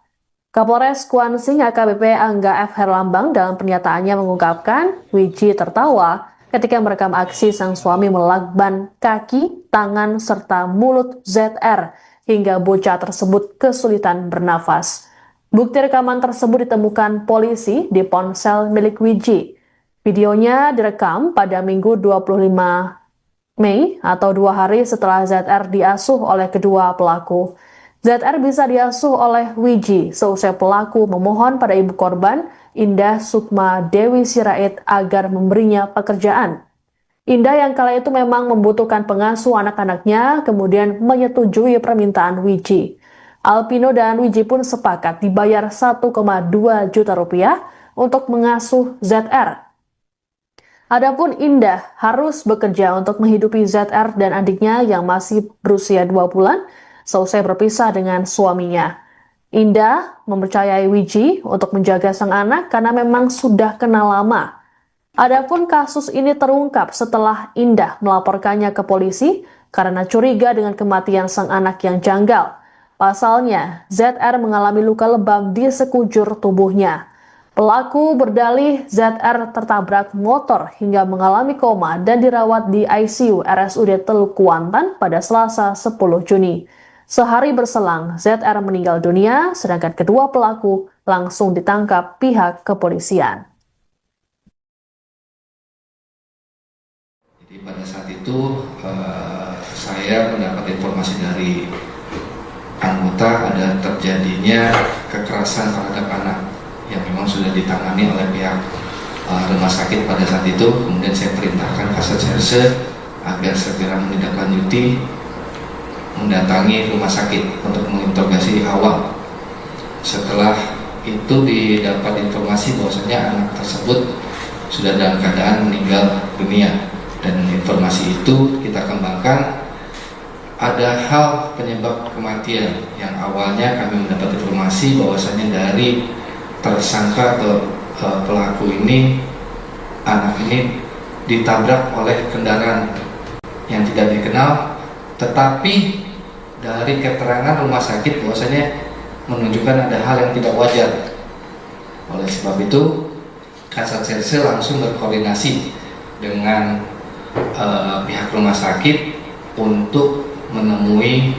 Kapolres Kuansing AKBP Angga F. Herlambang dalam pernyataannya mengungkapkan Wiji tertawa ketika merekam aksi sang suami melakban kaki, tangan, serta mulut ZR hingga bocah tersebut kesulitan bernafas. Bukti rekaman tersebut ditemukan polisi di ponsel milik Wiji. Videonya direkam pada Minggu 25 Mei atau 2 hari setelah ZR diasuh oleh kedua pelaku. ZR bisa diasuh oleh Wiji seusai pelaku memohon pada ibu korban, Indah Sukma Dewi Sirait, agar memberinya pekerjaan. Indah yang kala itu memang membutuhkan pengasuh anak-anaknya, kemudian menyetujui permintaan Wiji. Alpino dan Wiji pun sepakat dibayar 1,2 juta rupiah untuk mengasuh ZR. Adapun Indah harus bekerja untuk menghidupi ZR dan adiknya yang masih berusia 2 bulan seusai berpisah dengan suaminya. Indah mempercayai Wiji untuk menjaga sang anak karena memang sudah kenal lama. Adapun kasus ini terungkap setelah Indah melaporkannya ke polisi karena curiga dengan kematian sang anak yang janggal. Pasalnya, ZR mengalami luka lebam di sekujur tubuhnya. Pelaku berdalih ZR tertabrak motor hingga mengalami koma dan dirawat di ICU RSUD Teluk Kuantan pada Selasa 10 Juni. Sehari berselang, ZR meninggal dunia, sedangkan kedua pelaku langsung ditangkap pihak kepolisian. Jadi pada saat itu saya mendapat informasi dari anggota ada terjadinya kekerasan terhadap anak yang memang sudah ditangani oleh pihak rumah sakit pada saat itu. Kemudian saya perintahkan Kasat Serse agar segera menindaklanjuti, mendatangi rumah sakit untuk menginterogasi awal. Setelah itu didapat informasi bahwasanya anak tersebut sudah dalam keadaan meninggal dunia, dan informasi itu kita kembangkan. Ada hal penyebab kematian yang awalnya kami mendapat informasi bahwasanya dari tersangka atau pelaku ini, anak ini ditabrak oleh kendaraan yang tidak dikenal, tetapi dari keterangan rumah sakit bahwasanya menunjukkan ada hal yang tidak wajar. Oleh sebab itu, Kasat Serse langsung berkoordinasi dengan pihak rumah sakit untuk menemui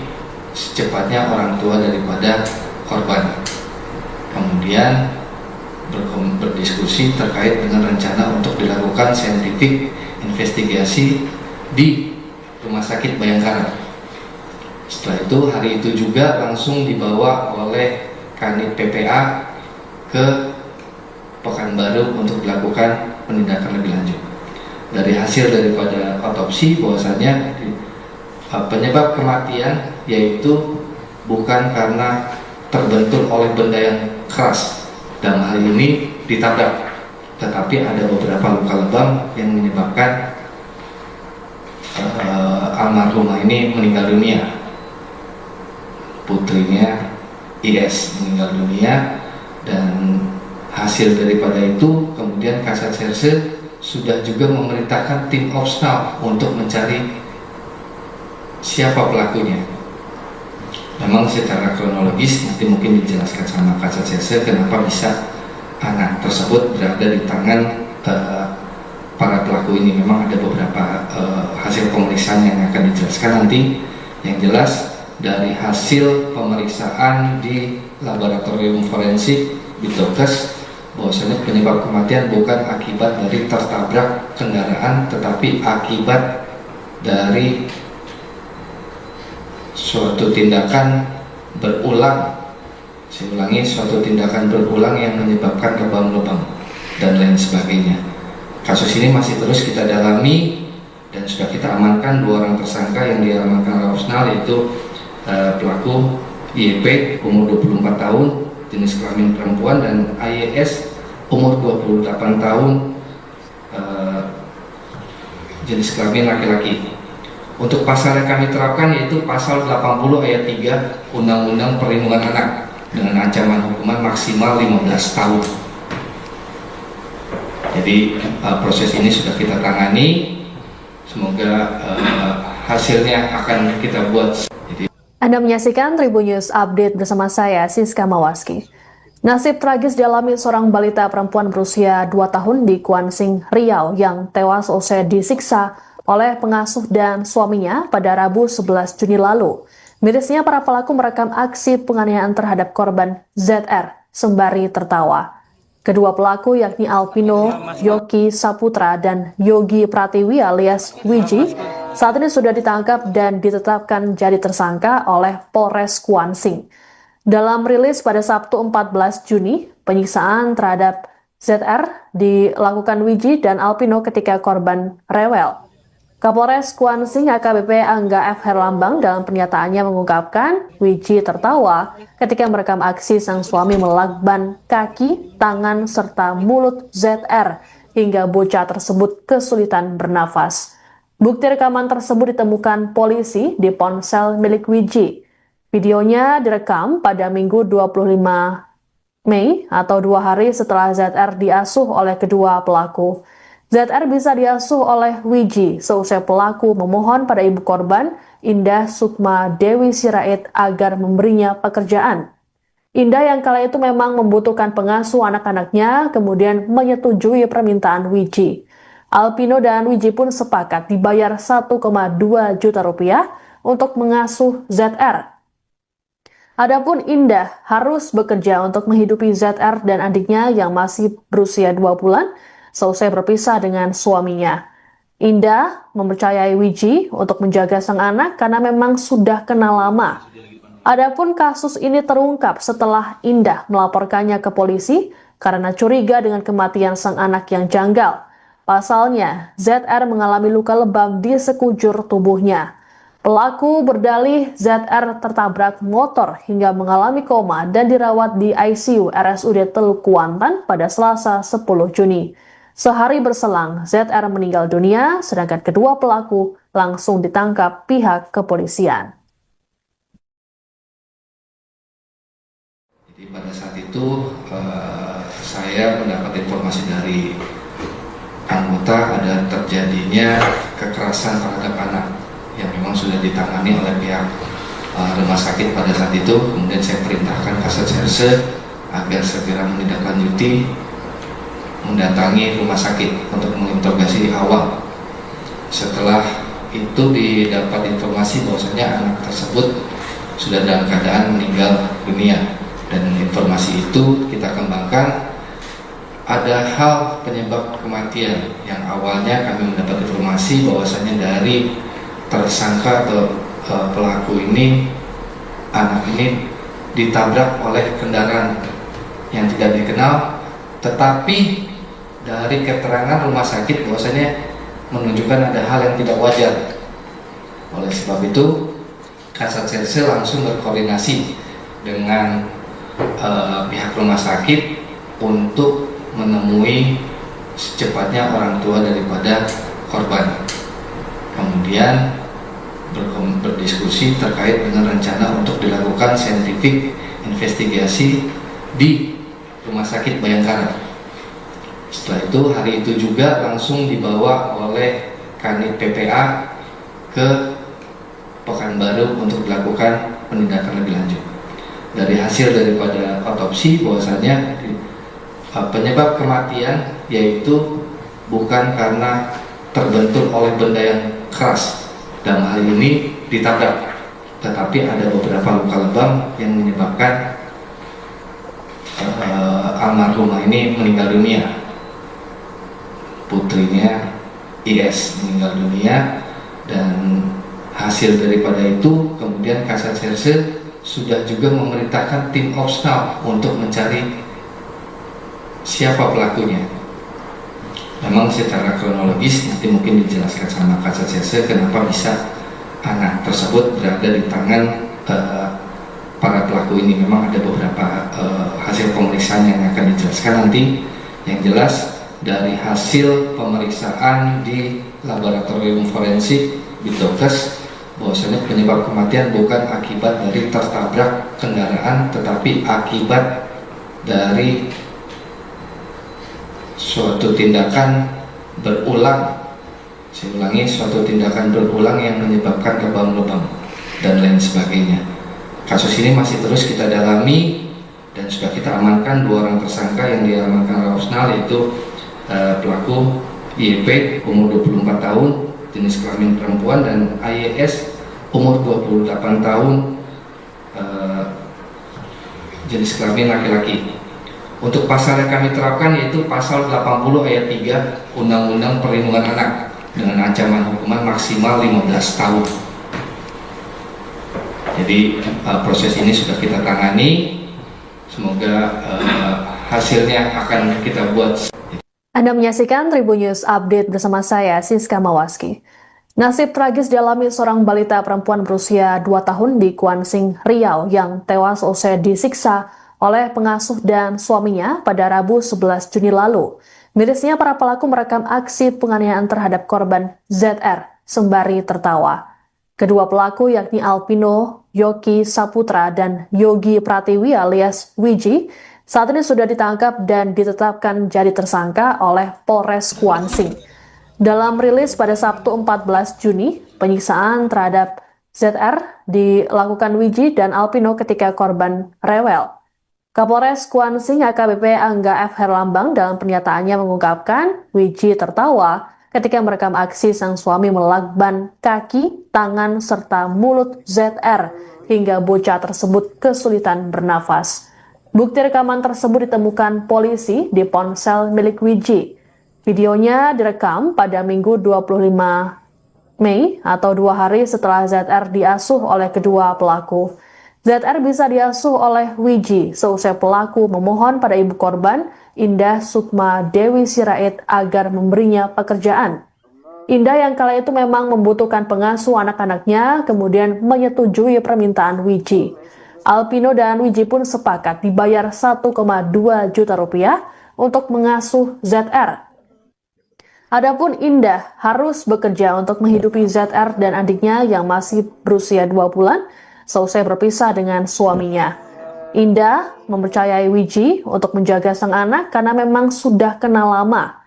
secepatnya orang tua daripada korban. Kemudian berdiskusi terkait dengan rencana untuk dilakukan scientific investigasi di Rumah Sakit Bayangkara. Setelah itu, hari itu juga langsung dibawa oleh Kanit PPA ke Pekanbaru untuk dilakukan penindakan lebih lanjut. Dari hasil daripada otopsi bahwasanya penyebab kematian yaitu bukan karena terbentur oleh benda yang keras, dalam hal ini ditabrak, tetapi ada beberapa luka lebam yang menyebabkan almarhumah ini meninggal dunia. Putrinya IS meninggal dunia, dan hasil daripada itu kemudian Kasat Serse sudah juga memerintahkan tim Opsnal untuk mencari siapa pelakunya. Memang secara kronologis nanti mungkin dijelaskan sama Kasat Serse kenapa bisa anak tersebut berada di tangan para pelaku ini. Memang ada beberapa hasil pemeriksaan yang akan dijelaskan nanti. Yang jelas dari hasil pemeriksaan di laboratorium forensik di Dokes bahwasanya penyebab kematian bukan akibat dari tertabrak kendaraan, tetapi akibat dari suatu tindakan berulang. Saya ulangi, suatu tindakan berulang yang menyebabkan lebam-lebam dan lain sebagainya. Kasus ini masih terus kita dalami dan sudah kita amankan 2 orang tersangka yang diamankan oleh Opsnal, yaitu pelaku YP umur 24 tahun jenis kelamin perempuan dan AYS umur 28 tahun jenis kelamin laki-laki. Untuk pasal yang kami terapkan yaitu pasal 80 ayat 3 Undang-Undang Perlindungan Anak dengan ancaman hukuman maksimal 15 tahun. Jadi proses ini sudah kita tangani. Semoga hasilnya akan kita buat. Anda menyaksikan Tribun News Update bersama saya, Siska Mawaski. Nasib tragis dialami seorang balita perempuan berusia 2 tahun di Kuansing, Riau yang tewas usai disiksa oleh pengasuh dan suaminya pada Rabu 11 Juni lalu. Mirisnya, para pelaku merekam aksi penganiayaan terhadap korban ZR sembari tertawa. Kedua pelaku yakni Alpino Yogi Saputra dan Yogi Pratiwi alias Wiji saat ini sudah ditangkap dan ditetapkan jadi tersangka oleh Polres Kuansing. Dalam rilis pada Sabtu 14 Juni, penyiksaan terhadap ZR dilakukan Wiji dan Alpino ketika korban rewel. Kapolres Kuansing AKBP Angga F. Herlambang dalam pernyataannya mengungkapkan Wiji tertawa ketika merekam aksi sang suami melakban kaki, tangan, serta mulut ZR hingga bocah tersebut kesulitan bernafas. Bukti rekaman tersebut ditemukan polisi di ponsel milik Wiji. Videonya direkam pada Minggu 25 Mei atau 2 hari setelah ZR diasuh oleh kedua pelaku. ZR bisa diasuh oleh Wiji seusai pelaku memohon pada ibu korban, Indah Sukma Dewi Sirait, agar memberinya pekerjaan. Indah yang kala itu memang membutuhkan pengasuh anak-anaknya, kemudian menyetujui permintaan Wiji. Alpino dan Wiji pun sepakat dibayar 1,2 juta rupiah untuk mengasuh ZR. Adapun Indah harus bekerja untuk menghidupi ZR dan adiknya yang masih berusia 2 bulan, selesai berpisah dengan suaminya. Indah mempercayai Wiji untuk menjaga sang anak karena memang sudah kenal lama. Adapun kasus ini terungkap setelah Indah melaporkannya ke polisi karena curiga dengan kematian sang anak yang janggal. Pasalnya, ZR mengalami luka lebam di sekujur tubuhnya. Pelaku berdalih ZR tertabrak motor hingga mengalami koma dan dirawat di ICU RSUD Teluk Kuantan pada Selasa 10 Juni. Sehari berselang, ZR meninggal dunia, sedangkan kedua pelaku langsung ditangkap pihak kepolisian. Jadi pada saat itu saya mendapat informasi dari anggota ada terjadinya kekerasan terhadap anak yang memang sudah ditangani oleh pihak rumah sakit pada saat itu. Kemudian saya perintahkan Kasat Serse agar segera menindaklanjuti, mendatangi rumah sakit untuk menginterogasi awal. Setelah itu didapat informasi bahwasanya anak tersebut sudah dalam keadaan meninggal dunia, dan informasi itu kita kembangkan. Ada hal penyebab kematian yang awalnya kami mendapat informasi bahwasanya dari tersangka atau pelaku ini, anak ini ditabrak oleh kendaraan yang tidak dikenal, tetapi dari keterangan rumah sakit bahwasanya menunjukkan ada hal yang tidak wajar. Oleh sebab itu, Kasat Serse langsung berkoordinasi dengan pihak rumah sakit untuk menemui secepatnya orang tua daripada korban. Kemudian berdiskusi terkait dengan rencana untuk dilakukan scientific investigasi di Rumah Sakit Bayangkara. Setelah itu, hari itu juga langsung dibawa oleh Kanit PPA ke Pekanbaru untuk dilakukan penindakan lebih lanjut. Dari hasil daripada otopsi bahwasanya penyebab kematian yaitu bukan karena terbentur oleh benda yang keras, dalam hal ini ditabrak, tetapi ada beberapa luka lebam yang menyebabkan almarhumah ini meninggal dunia. Putrinya IS meninggal dunia, dan hasil daripada itu kemudian Kasat Serse sudah juga memerintahkan tim Opsnal untuk mencari siapa pelakunya. Memang secara kronologis nanti mungkin dijelaskan sama Kasat Serse kenapa bisa anak tersebut berada di tangan para pelaku ini. Memang ada beberapa hasil pemeriksaan yang akan dijelaskan nanti. Yang jelas dari hasil pemeriksaan di laboratorium forensik Bitokes bahwasanya penyebab kematian bukan akibat dari tertabrak kendaraan, tetapi akibat dari suatu tindakan berulang. Saya ulangi, suatu tindakan berulang yang menyebabkan lebam-lebam dan lain sebagainya. Kasus ini masih terus kita dalami dan sudah kita amankan 2 orang tersangka yang diamankan oleh Opsnal, yaitu pelaku YP umur 24 tahun jenis kelamin perempuan dan AYS umur 28 tahun jenis kelamin laki-laki. Untuk pasal yang kami terapkan yaitu pasal 80 ayat 3 Undang-Undang Perlindungan Anak dengan ancaman hukuman maksimal 15 tahun. Jadi proses ini sudah kita tangani, semoga hasilnya akan kita buat. Anda menyaksikan Tribun News Update bersama saya, Siska Mawaski. Nasib tragis dialami seorang balita perempuan berusia 2 tahun di Kuansing, Riau yang tewas usai disiksa oleh pengasuh dan suaminya pada Rabu 11 Juni lalu. Mirisnya para pelaku merekam aksi penganiayaan terhadap korban ZR sembari tertawa. Kedua pelaku yakni Alpino Yogi Saputra dan Yogi Pratiwi alias Wiji saat ini sudah ditangkap dan ditetapkan jadi tersangka oleh Polres Kuansing. Dalam rilis pada Sabtu 14 Juni, penyiksaan terhadap ZR dilakukan Wiji dan Alpino ketika korban rewel. Kapolres Kuansing AKBP Angga F. Herlambang dalam pernyataannya mengungkapkan Wiji tertawa ketika merekam aksi sang suami melakban kaki, tangan, serta mulut ZR hingga bocah tersebut kesulitan bernafas. Bukti rekaman tersebut ditemukan polisi di ponsel milik Wiji. Videonya direkam pada Minggu 25 Mei atau 2 hari setelah ZR diasuh oleh kedua pelaku. ZR bisa diasuh oleh Wiji seusai pelaku memohon pada ibu korban, Indah Sukma Dewi Sirait, agar memberinya pekerjaan. Indah yang kala itu memang membutuhkan pengasuh anak-anaknya, kemudian menyetujui permintaan Wiji. Alpino dan Wiji pun sepakat dibayar 1,2 juta rupiah untuk mengasuh ZR. Adapun Indah harus bekerja untuk menghidupi ZR dan adiknya yang masih berusia 2 bulan, seusai berpisah dengan suaminya. Indah mempercayai Wiji untuk menjaga sang anak karena memang sudah kenal lama.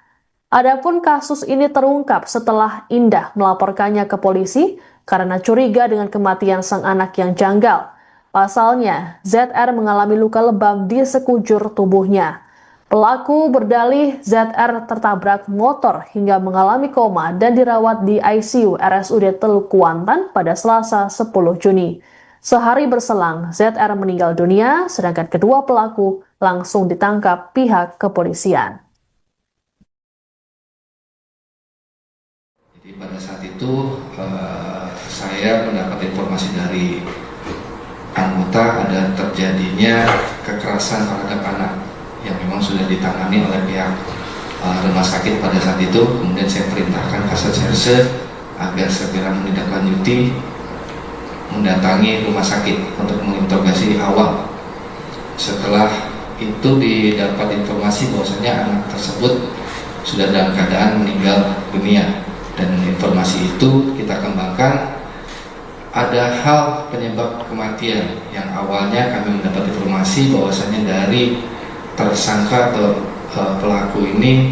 Adapun kasus ini terungkap setelah Indah melaporkannya ke polisi karena curiga dengan kematian sang anak yang janggal. Pasalnya, ZR mengalami luka lebam di sekujur tubuhnya. Pelaku berdalih ZR tertabrak motor hingga mengalami koma dan dirawat di ICU RSUD Teluk Kuantan pada Selasa 10 Juni. Sehari berselang, ZR meninggal dunia, sedangkan kedua pelaku langsung ditangkap pihak kepolisian. Jadi pada saat itu saya mendapat informasi dari anggota ada terjadinya kekerasan terhadap anak yang memang sudah ditangani oleh pihak rumah sakit pada saat itu. Kemudian saya perintahkan Kasatserse agar segera menindaklanjuti, mendatangi rumah sakit untuk menginterogasi awal. Setelah itu didapat informasi bahwasanya anak tersebut sudah dalam keadaan meninggal dunia, dan informasi itu kita kembangkan. Ada hal penyebab kematian yang awalnya kami mendapat informasi bahwasanya dari tersangka atau pelaku ini,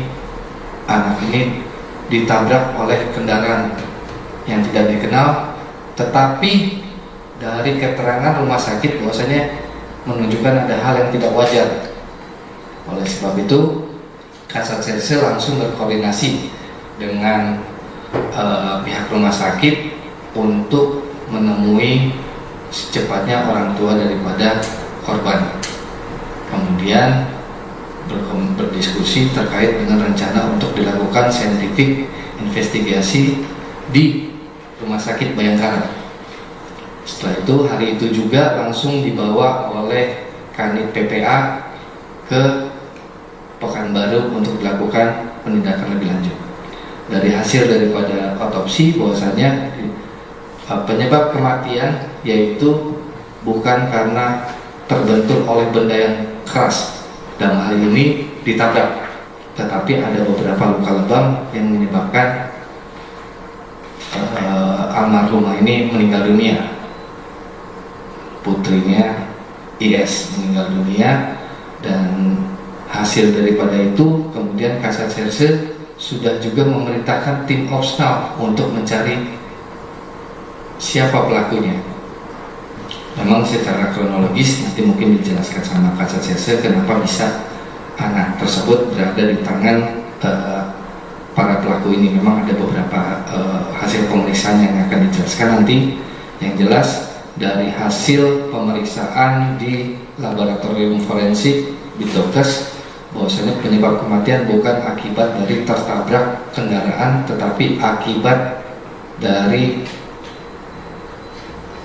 anak ini ditabrak oleh kendaraan yang tidak dikenal, tetapi dari keterangan rumah sakit bahwasanya menunjukkan ada hal yang tidak wajar. Oleh sebab itu, Kasatserse langsung berkoordinasi dengan pihak rumah sakit untuk menemui secepatnya orang tua daripada korban. Kemudian berdiskusi terkait dengan rencana untuk dilakukan scientific investigasi di Rumah Sakit Bayangkara. Setelah itu, hari itu juga langsung dibawa oleh Kanit PPA ke Pekanbaru untuk dilakukan penindakan lebih lanjut. Dari hasil daripada otopsi bahwasanya penyebab kematian yaitu bukan karena terbentur oleh benda yang keras, dalam hal ini ditabrak, tetapi ada beberapa luka lebam yang menyebabkan almarhumah ini meninggal dunia. Putrinya IS meninggal dunia, dan hasil daripada itu kemudian Kasatserse sudah juga memerintahkan tim Opsnal untuk mencari siapa pelakunya. Memang secara kronologis nanti mungkin dijelaskan sama Kasatserse kenapa bisa anak tersebut berada di tangan para pelaku ini. Memang ada beberapa hasil pemeriksaan yang akan dijelaskan nanti. Yang jelas dari hasil pemeriksaan di laboratorium forensik Bitdokes bahwasanya penyebab kematian bukan akibat dari tertabrak kendaraan, tetapi akibat dari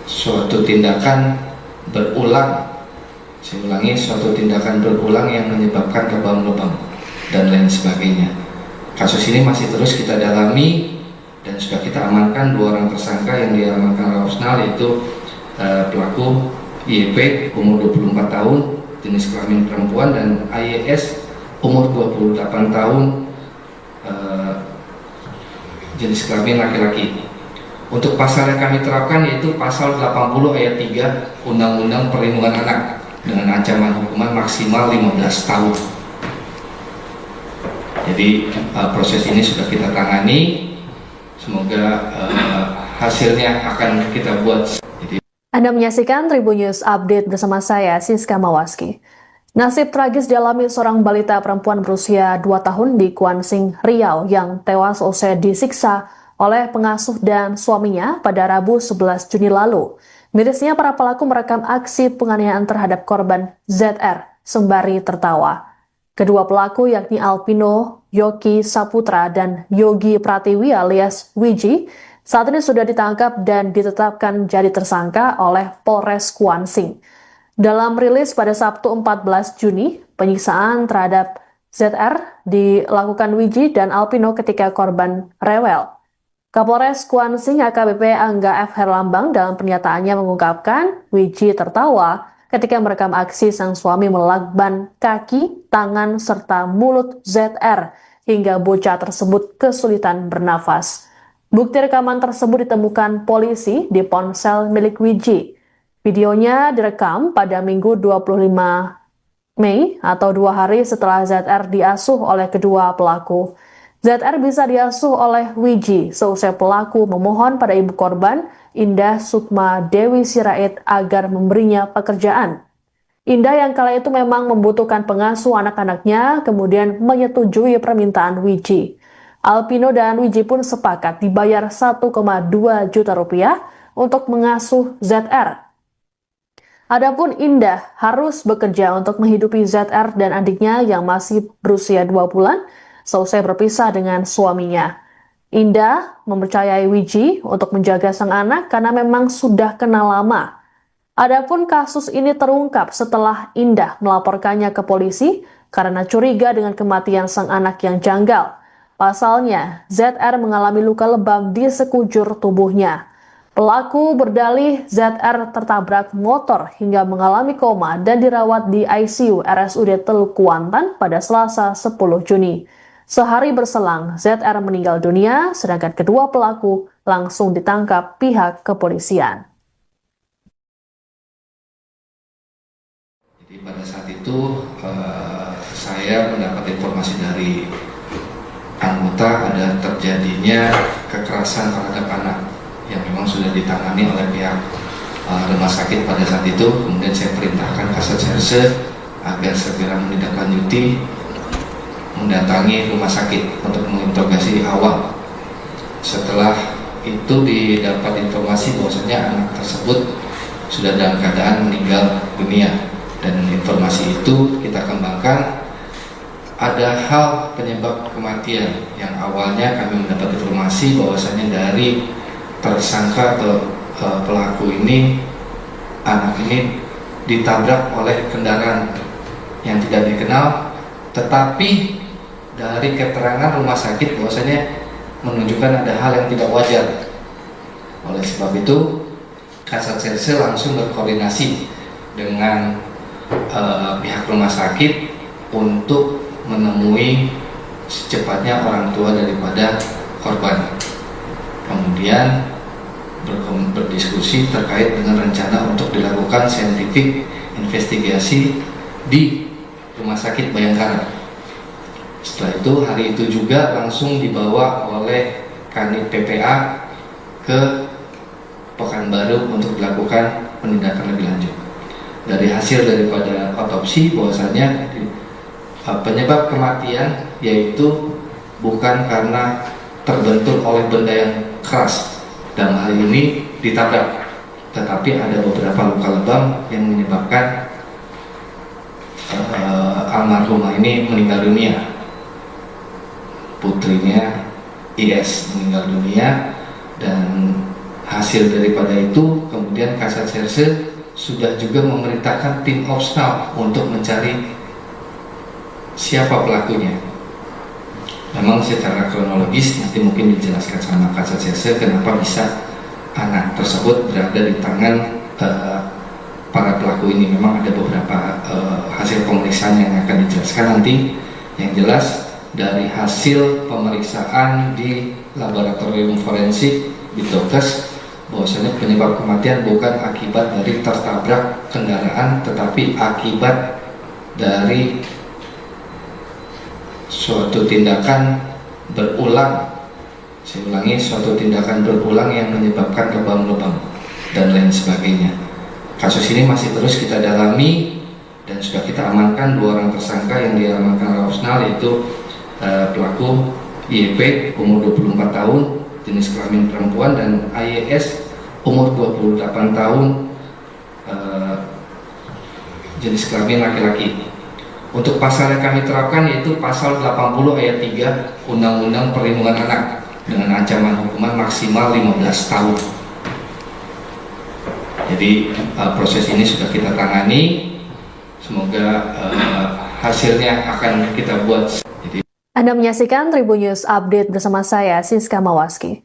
suatu tindakan berulang. Saya ulangi, suatu tindakan berulang yang menyebabkan lebam-lebam dan lain sebagainya. Kasus ini masih terus kita dalami dan sudah kita amankan 2 orang tersangka yang diamankan opsional, yaitu pelaku YP umur 24 tahun jenis kelamin perempuan dan AYS umur 28 tahun jenis kelamin laki-laki. Untuk pasal yang kami terapkan yaitu pasal 80 ayat 3 Undang-Undang Perlindungan Anak dengan ancaman hukuman maksimal 15 tahun. Jadi proses ini sudah kita tangani. Semoga hasilnya akan kita buat. Anda menyaksikan Tribun News Update bersama saya, Siska Mawaski. Nasib tragis dialami seorang balita perempuan berusia 2 tahun di Kuansing, Riau yang tewas usai disiksa oleh pengasuh dan suaminya pada Rabu 11 Juni lalu. Mirisnya para pelaku merekam aksi penganiayaan terhadap korban ZR sembari tertawa. Kedua pelaku yakni Alpino Yogi Saputra dan Yogi Pratiwi alias Wiji saat ini sudah ditangkap dan ditetapkan jadi tersangka oleh Polres Kuansing. Dalam rilis pada Sabtu 14 Juni, penyiksaan terhadap ZR dilakukan Wiji dan Alpino ketika korban rewel. Kapolres Kuansing AKBP Angga F. Herlambang dalam pernyataannya mengungkapkan Wiji tertawa ketika merekam aksi sang suami melakban kaki, tangan, serta mulut ZR hingga bocah tersebut kesulitan bernafas. Bukti rekaman tersebut ditemukan polisi di ponsel milik Wiji. Videonya direkam pada Minggu 25 Mei atau 2 hari setelah ZR diasuh oleh kedua pelaku. ZR bisa diasuh oleh Wiji seusai pelaku memohon pada ibu korban, Indah Sukma Dewi Sirait, agar memberinya pekerjaan. Indah yang kala itu memang membutuhkan pengasuh anak-anaknya, kemudian menyetujui permintaan Wiji. Alpino dan Wiji pun sepakat dibayar 1,2 juta rupiah untuk mengasuh ZR. Adapun Indah harus bekerja untuk menghidupi ZR dan adiknya yang masih berusia 2 bulan seusai berpisah dengan suaminya. Indah mempercayai Wiji untuk menjaga sang anak karena memang sudah kenal lama. Adapun kasus ini terungkap setelah Indah melaporkannya ke polisi karena curiga dengan kematian sang anak yang janggal. Pasalnya, ZR mengalami luka lebam di sekujur tubuhnya. Pelaku berdalih ZR tertabrak motor hingga mengalami koma dan dirawat di ICU RSUD Teluk Kuantan pada Selasa 10 Juni. Sehari berselang, ZR meninggal dunia, sedangkan kedua pelaku langsung ditangkap pihak kepolisian. Jadi pada saat itu saya mendapat informasi dari anggota ada terjadinya kekerasan terhadap anak yang memang sudah ditangani oleh pihak rumah sakit pada saat itu. Kemudian saya perintahkan Kasat Serse agar segera menindaklanjuti, mendatangi rumah sakit untuk menginterogasi awal. Setelah itu didapat informasi bahwasanya anak tersebut sudah dalam keadaan meninggal dunia, dan informasi itu kita kembangkan. Ada hal penyebab kematian yang awalnya kami mendapat informasi bahwasanya dari tersangka atau pelaku ini, anak ini ditabrak oleh kendaraan yang tidak dikenal, tetapi dari keterangan rumah sakit bahwasanya menunjukkan ada hal yang tidak wajar. Oleh sebab itu, Kasat Serse langsung berkoordinasi dengan pihak rumah sakit untuk menemui secepatnya orang tua daripada korban. Kemudian berdiskusi terkait dengan rencana untuk dilakukan scientific investigasi di Rumah Sakit Bayangkara. Setelah itu, hari itu juga langsung dibawa oleh Kanit PPA ke Pekanbaru untuk dilakukan penindakan lebih lanjut. Dari hasil daripada otopsi bahwasanya penyebab kematian yaitu bukan karena terbentur oleh benda yang keras, dalam hal ini ditabrak, tetapi ada beberapa luka lebam yang menyebabkan almarhumah ini meninggal dunia. Putrinya IS meninggal dunia, dan hasil daripada itu kemudian Kasat Serse sudah juga memerintahkan tim Opsnal untuk mencari siapa pelakunya. Memang secara kronologis nanti mungkin dijelaskan sama Kasat Serse kenapa bisa anak tersebut berada di tangan para pelaku ini. Memang ada beberapa hasil pemeriksaan yang akan dijelaskan nanti. Yang jelas dari hasil pemeriksaan di laboratorium forensik di Dokes, bahwasanya penyebab kematian bukan akibat dari tertabrak kendaraan, tetapi akibat dari suatu tindakan berulang. Saya ulangi, suatu tindakan berulang yang menyebabkan lebam-lebam dan lain sebagainya. Kasus ini masih terus kita dalami dan sudah kita amankan 2 orang tersangka yang diamankan oleh Opsnal, yaitu pelaku YP umur 24 tahun jenis kelamin perempuan dan AYS umur 28 tahun jenis kelamin laki-laki. Untuk pasal yang kami terapkan yaitu pasal 80 ayat 3 Undang-Undang Perlindungan Anak dengan ancaman hukuman maksimal 15 tahun. Jadi proses ini sudah kita tangani. Semoga hasilnya akan kita buat. Anda menyaksikan Tribun News Update bersama saya, Siska Mawaski.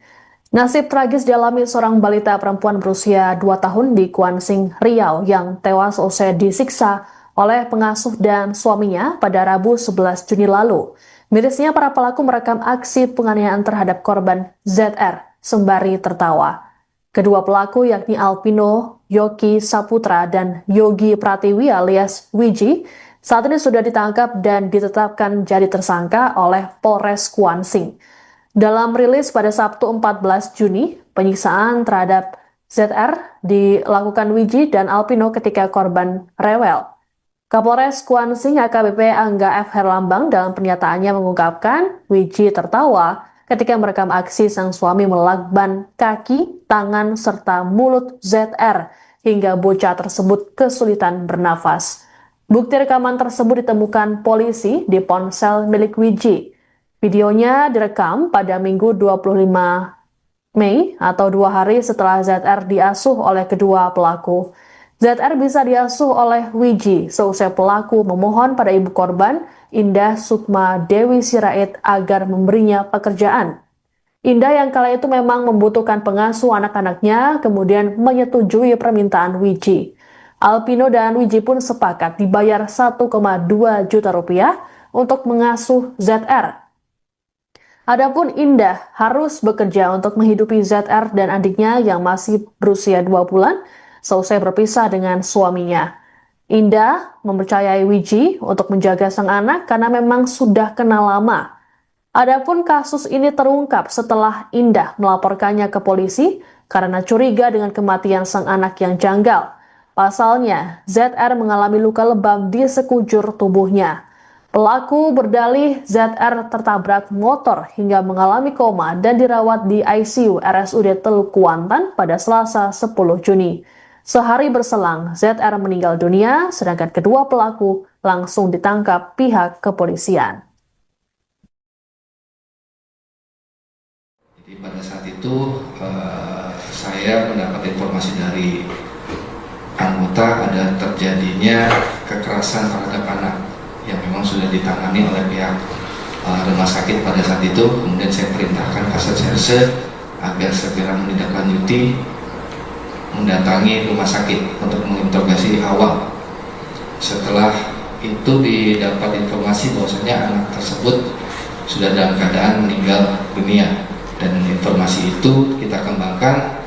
Nasib tragis dialami seorang balita perempuan berusia 2 tahun di Kuansing, Riau yang tewas usai disiksa oleh pengasuh dan suaminya pada Rabu 11 Juni lalu. Mirisnya para pelaku merekam aksi penganiayaan terhadap korban ZR sembari tertawa. Kedua pelaku yakni Alpino Yogi Saputra dan Yogi Pratiwi alias Wiji saat ini sudah ditangkap dan ditetapkan jadi tersangka oleh Polres Kuansing. Dalam rilis pada Sabtu 14 Juni, penyiksaan terhadap ZR dilakukan Wiji dan Alpino ketika korban rewel. Kapolres Kuansing AKBP Angga F. Herlambang dalam pernyataannya mengungkapkan Wiji tertawa ketika merekam aksi sang suami melakban kaki, tangan, serta mulut ZR hingga bocah tersebut kesulitan bernafas. Bukti rekaman tersebut ditemukan polisi di ponsel milik Wiji. Videonya direkam pada Minggu 25 Mei atau 2 hari setelah ZR diasuh oleh kedua pelaku. ZR bisa diasuh oleh Wiji seusai pelaku memohon pada ibu korban, Indah Sukma Dewi Sirait, agar memberinya pekerjaan. Indah yang kala itu memang membutuhkan pengasuh anak-anaknya, kemudian menyetujui permintaan Wiji. Alpino dan Wiji pun sepakat dibayar 1,2 juta rupiah untuk mengasuh ZR. Adapun Indah harus bekerja untuk menghidupi ZR dan adiknya yang masih berusia 2 bulan, seusai berpisah dengan suaminya. Indah mempercayai Wiji untuk menjaga sang anak karena memang sudah kenal lama. Adapun kasus ini terungkap setelah Indah melaporkannya ke polisi karena curiga dengan kematian sang anak yang janggal. Pasalnya, ZR mengalami luka lebam di sekujur tubuhnya. Pelaku berdalih ZR tertabrak motor hingga mengalami koma dan dirawat di ICU RSUD Teluk Kuantan pada Selasa 10 Juni. Sehari berselang, ZR meninggal dunia, sedangkan kedua pelaku langsung ditangkap pihak kepolisian. Jadi pada saat itu saya mendapat informasi dari anggota ada terjadinya kekerasan terhadap anak yang memang sudah ditangani oleh pihak rumah sakit pada saat itu. Kemudian saya perintahkan Kasat Serse agar segera menindaklanjuti, mendatangi rumah sakit untuk menginterogasi awal. Setelah itu didapat informasi bahwasanya anak tersebut sudah dalam keadaan meninggal dunia, dan informasi itu kita kembangkan.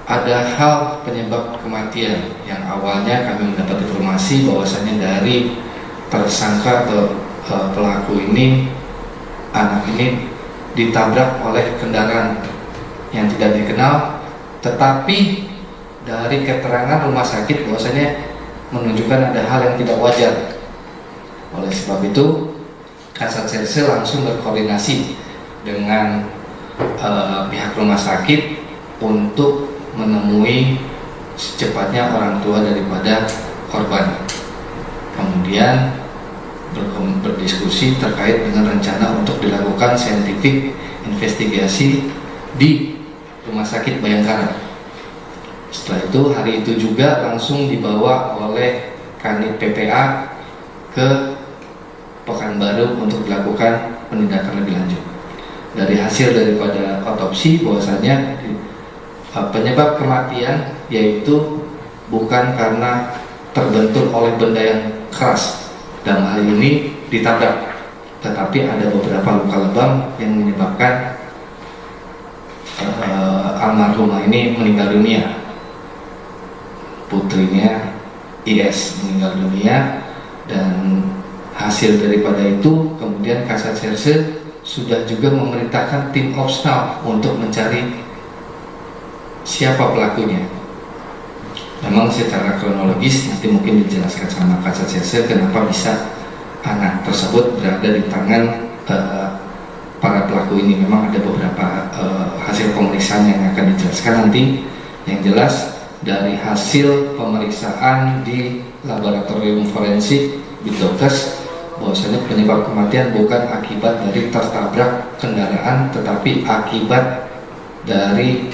Ada hal penyebab kematian yang awalnya kami mendapat informasi bahwasanya dari tersangka atau pelaku ini, anak ini ditabrak oleh kendaraan yang tidak dikenal, tetapi dari keterangan rumah sakit bahwasanya menunjukkan ada hal yang tidak wajar. Oleh sebab itu, Kasat Serse langsung berkoordinasi dengan pihak rumah sakit untuk menemui secepatnya orang tua daripada korban. Kemudian berdiskusi terkait dengan rencana untuk dilakukan scientific investigasi di Rumah Sakit Bayangkara. Setelah itu, hari itu juga langsung dibawa oleh Kanit PPA ke Pekanbaru untuk dilakukan penindakan lebih lanjut. Dari hasil daripada otopsi bahwasanya penyebab kematian yaitu bukan karena terbentur oleh benda yang keras, dalam hal ini ditabrak, tetapi ada beberapa luka lebam yang menyebabkan almarhumah ini meninggal dunia. Putrinya IS meninggal dunia, dan hasil daripada itu kemudian Kasat Serse sudah juga memerintahkan tim Opsnal untuk mencari siapa pelakunya. Memang secara kronologis nanti mungkin dijelaskan sama Kasat Serse kenapa bisa anak tersebut berada di tangan para pelaku ini. Memang ada beberapa hasil pemeriksaan yang akan dijelaskan nanti. Yang jelas dari hasil pemeriksaan di laboratorium forensik Bitdokes bahwasanya penyebab kematian bukan akibat dari tertabrak kendaraan, tetapi akibat dari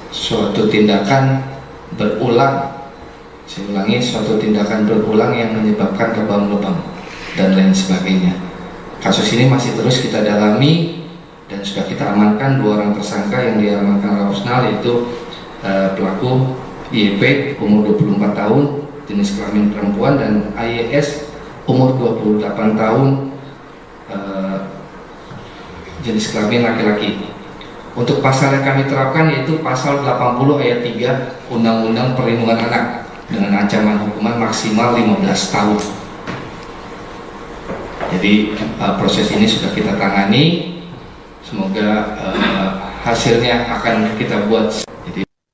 suatu tindakan berulang. Saya ulangi, suatu tindakan berulang yang menyebabkan lebam-lebam dan lain sebagainya. Kasus ini masih terus kita dalami dan sudah kita amankan 2 orang tersangka yang diamankan Opsnal, yaitu pelaku YP umur 24 tahun jenis kelamin perempuan dan AYS umur 28 tahun jenis kelamin laki-laki. Untuk pasal yang kami terapkan yaitu pasal 80 ayat 3 Undang-Undang Perlindungan Anak dengan ancaman hukuman maksimal 15 tahun. Jadi proses ini sudah kita tangani, semoga hasilnya akan kita buat.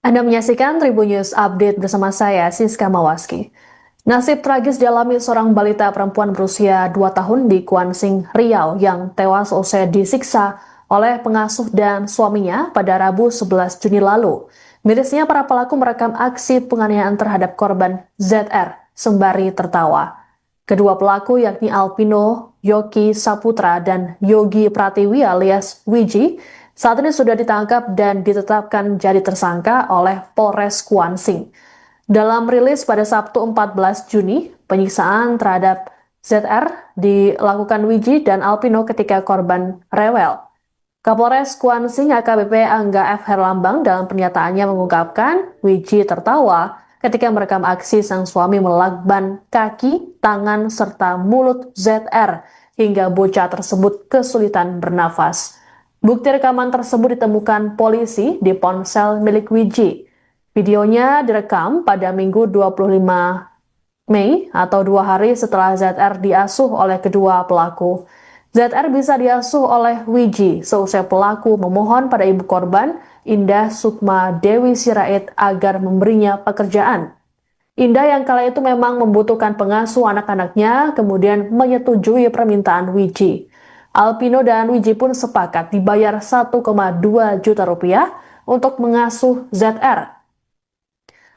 Anda menyaksikan Tribun News Update bersama saya, Siska Mawaski. Nasib tragis dialami seorang balita perempuan berusia 2 tahun di Kuansing, Riau yang tewas usai disiksa oleh pengasuh dan suaminya pada Rabu 11 Juni lalu. Mirisnya, para pelaku merekam aksi penganiayaan terhadap korban ZR sembari tertawa. Kedua pelaku yakni Alpino Yoki Saputra dan Yogi Pratiwi alias Wiji saat ini sudah ditangkap dan ditetapkan jadi tersangka oleh Polres Kuansing. Dalam rilis pada Sabtu 14 Juni, penyiksaan terhadap ZR dilakukan Wiji dan Alpino ketika korban rewel. Kapolres Kuansing AKBP Angga F. Herlambang dalam pernyataannya mengungkapkan Wiji tertawa ketika merekam aksi sang suami melakban kaki, tangan, serta mulut ZR hingga bocah tersebut kesulitan bernafas. Bukti rekaman tersebut ditemukan polisi di ponsel milik Wiji. Videonya direkam pada Minggu 25 Mei atau 2 hari setelah ZR diasuh oleh kedua pelaku. ZR bisa diasuh oleh Wiji seusai pelaku memohon pada ibu korban, Indah Sukma Dewi Sirait, agar memberinya pekerjaan. Indah yang kala itu memang membutuhkan pengasuh anak-anaknya kemudian menyetujui permintaan Wiji. Alpino dan Wiji pun sepakat dibayar 1,2 juta rupiah untuk mengasuh ZR.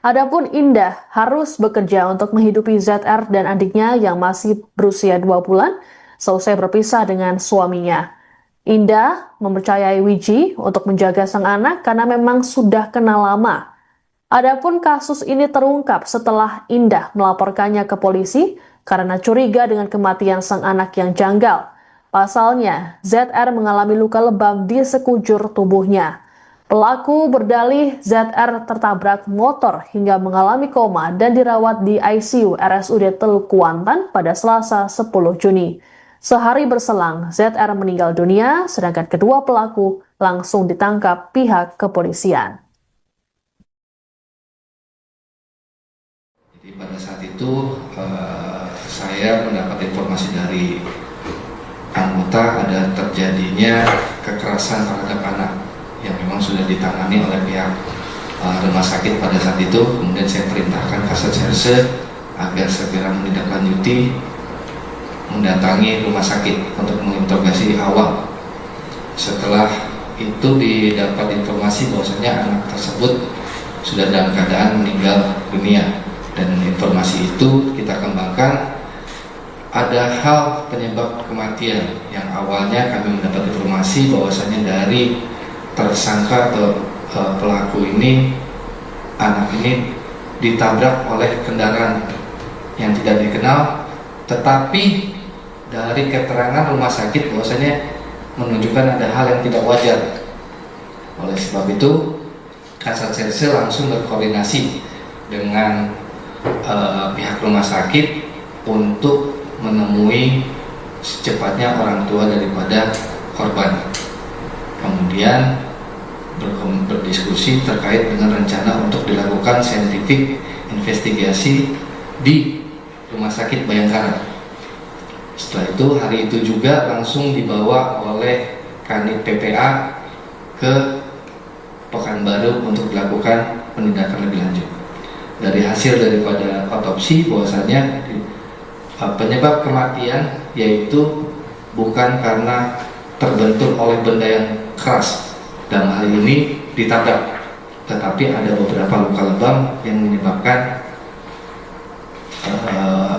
Adapun Indah harus bekerja untuk menghidupi ZR dan adiknya yang masih berusia 2 bulan seusai berpisah dengan suaminya. Indah mempercayai Wiji untuk menjaga sang anak karena memang sudah kenal lama. Adapun kasus ini terungkap setelah Indah melaporkannya ke polisi karena curiga dengan kematian sang anak yang janggal. Pasalnya, ZR mengalami luka lebam di sekujur tubuhnya. Pelaku berdalih ZR tertabrak motor hingga mengalami koma dan dirawat di ICU RSUD Teluk Kuantan pada Selasa 10 Juni. Sehari berselang, ZR meninggal dunia, sedangkan kedua pelaku langsung ditangkap pihak kepolisian. Jadi pada saat itu saya mendapat informasi dari anggota ada terjadinya kekerasan terhadap anak yang memang sudah ditangani oleh pihak rumah sakit pada saat itu. Kemudian saya perintahkan Kasat Serse agar segera menindaklanjuti, mendatangi rumah sakit untuk menginterogasi awal. Setelah itu didapat informasi bahwasanya anak tersebut sudah dalam keadaan meninggal dunia, dan informasi itu kita kembangkan ada hal penyebab kematian yang awalnya kami mendapat informasi bahwasanya dari tersangka atau pelaku ini, anak ini ditabrak oleh kendaraan yang tidak dikenal, tetapi dari keterangan rumah sakit bahwasanya menunjukkan ada hal yang tidak wajar. Oleh sebab itu, Kasat Serse langsung berkoordinasi dengan pihak rumah sakit untuk menemui secepatnya orang tua daripada korban. Kemudian berdiskusi terkait dengan rencana untuk dilakukan scientific investigasi di Rumah Sakit Bayangkara. Setelah itu, hari itu juga langsung dibawa oleh Kanit PPA ke Pekanbaru untuk dilakukan penindakan lebih lanjut. Dari hasil daripada otopsi bahwasanya penyebab kematian yaitu bukan karena terbentur oleh benda yang keras, dalam hal ini ditabrak, tetapi ada beberapa luka lebam yang menyebabkan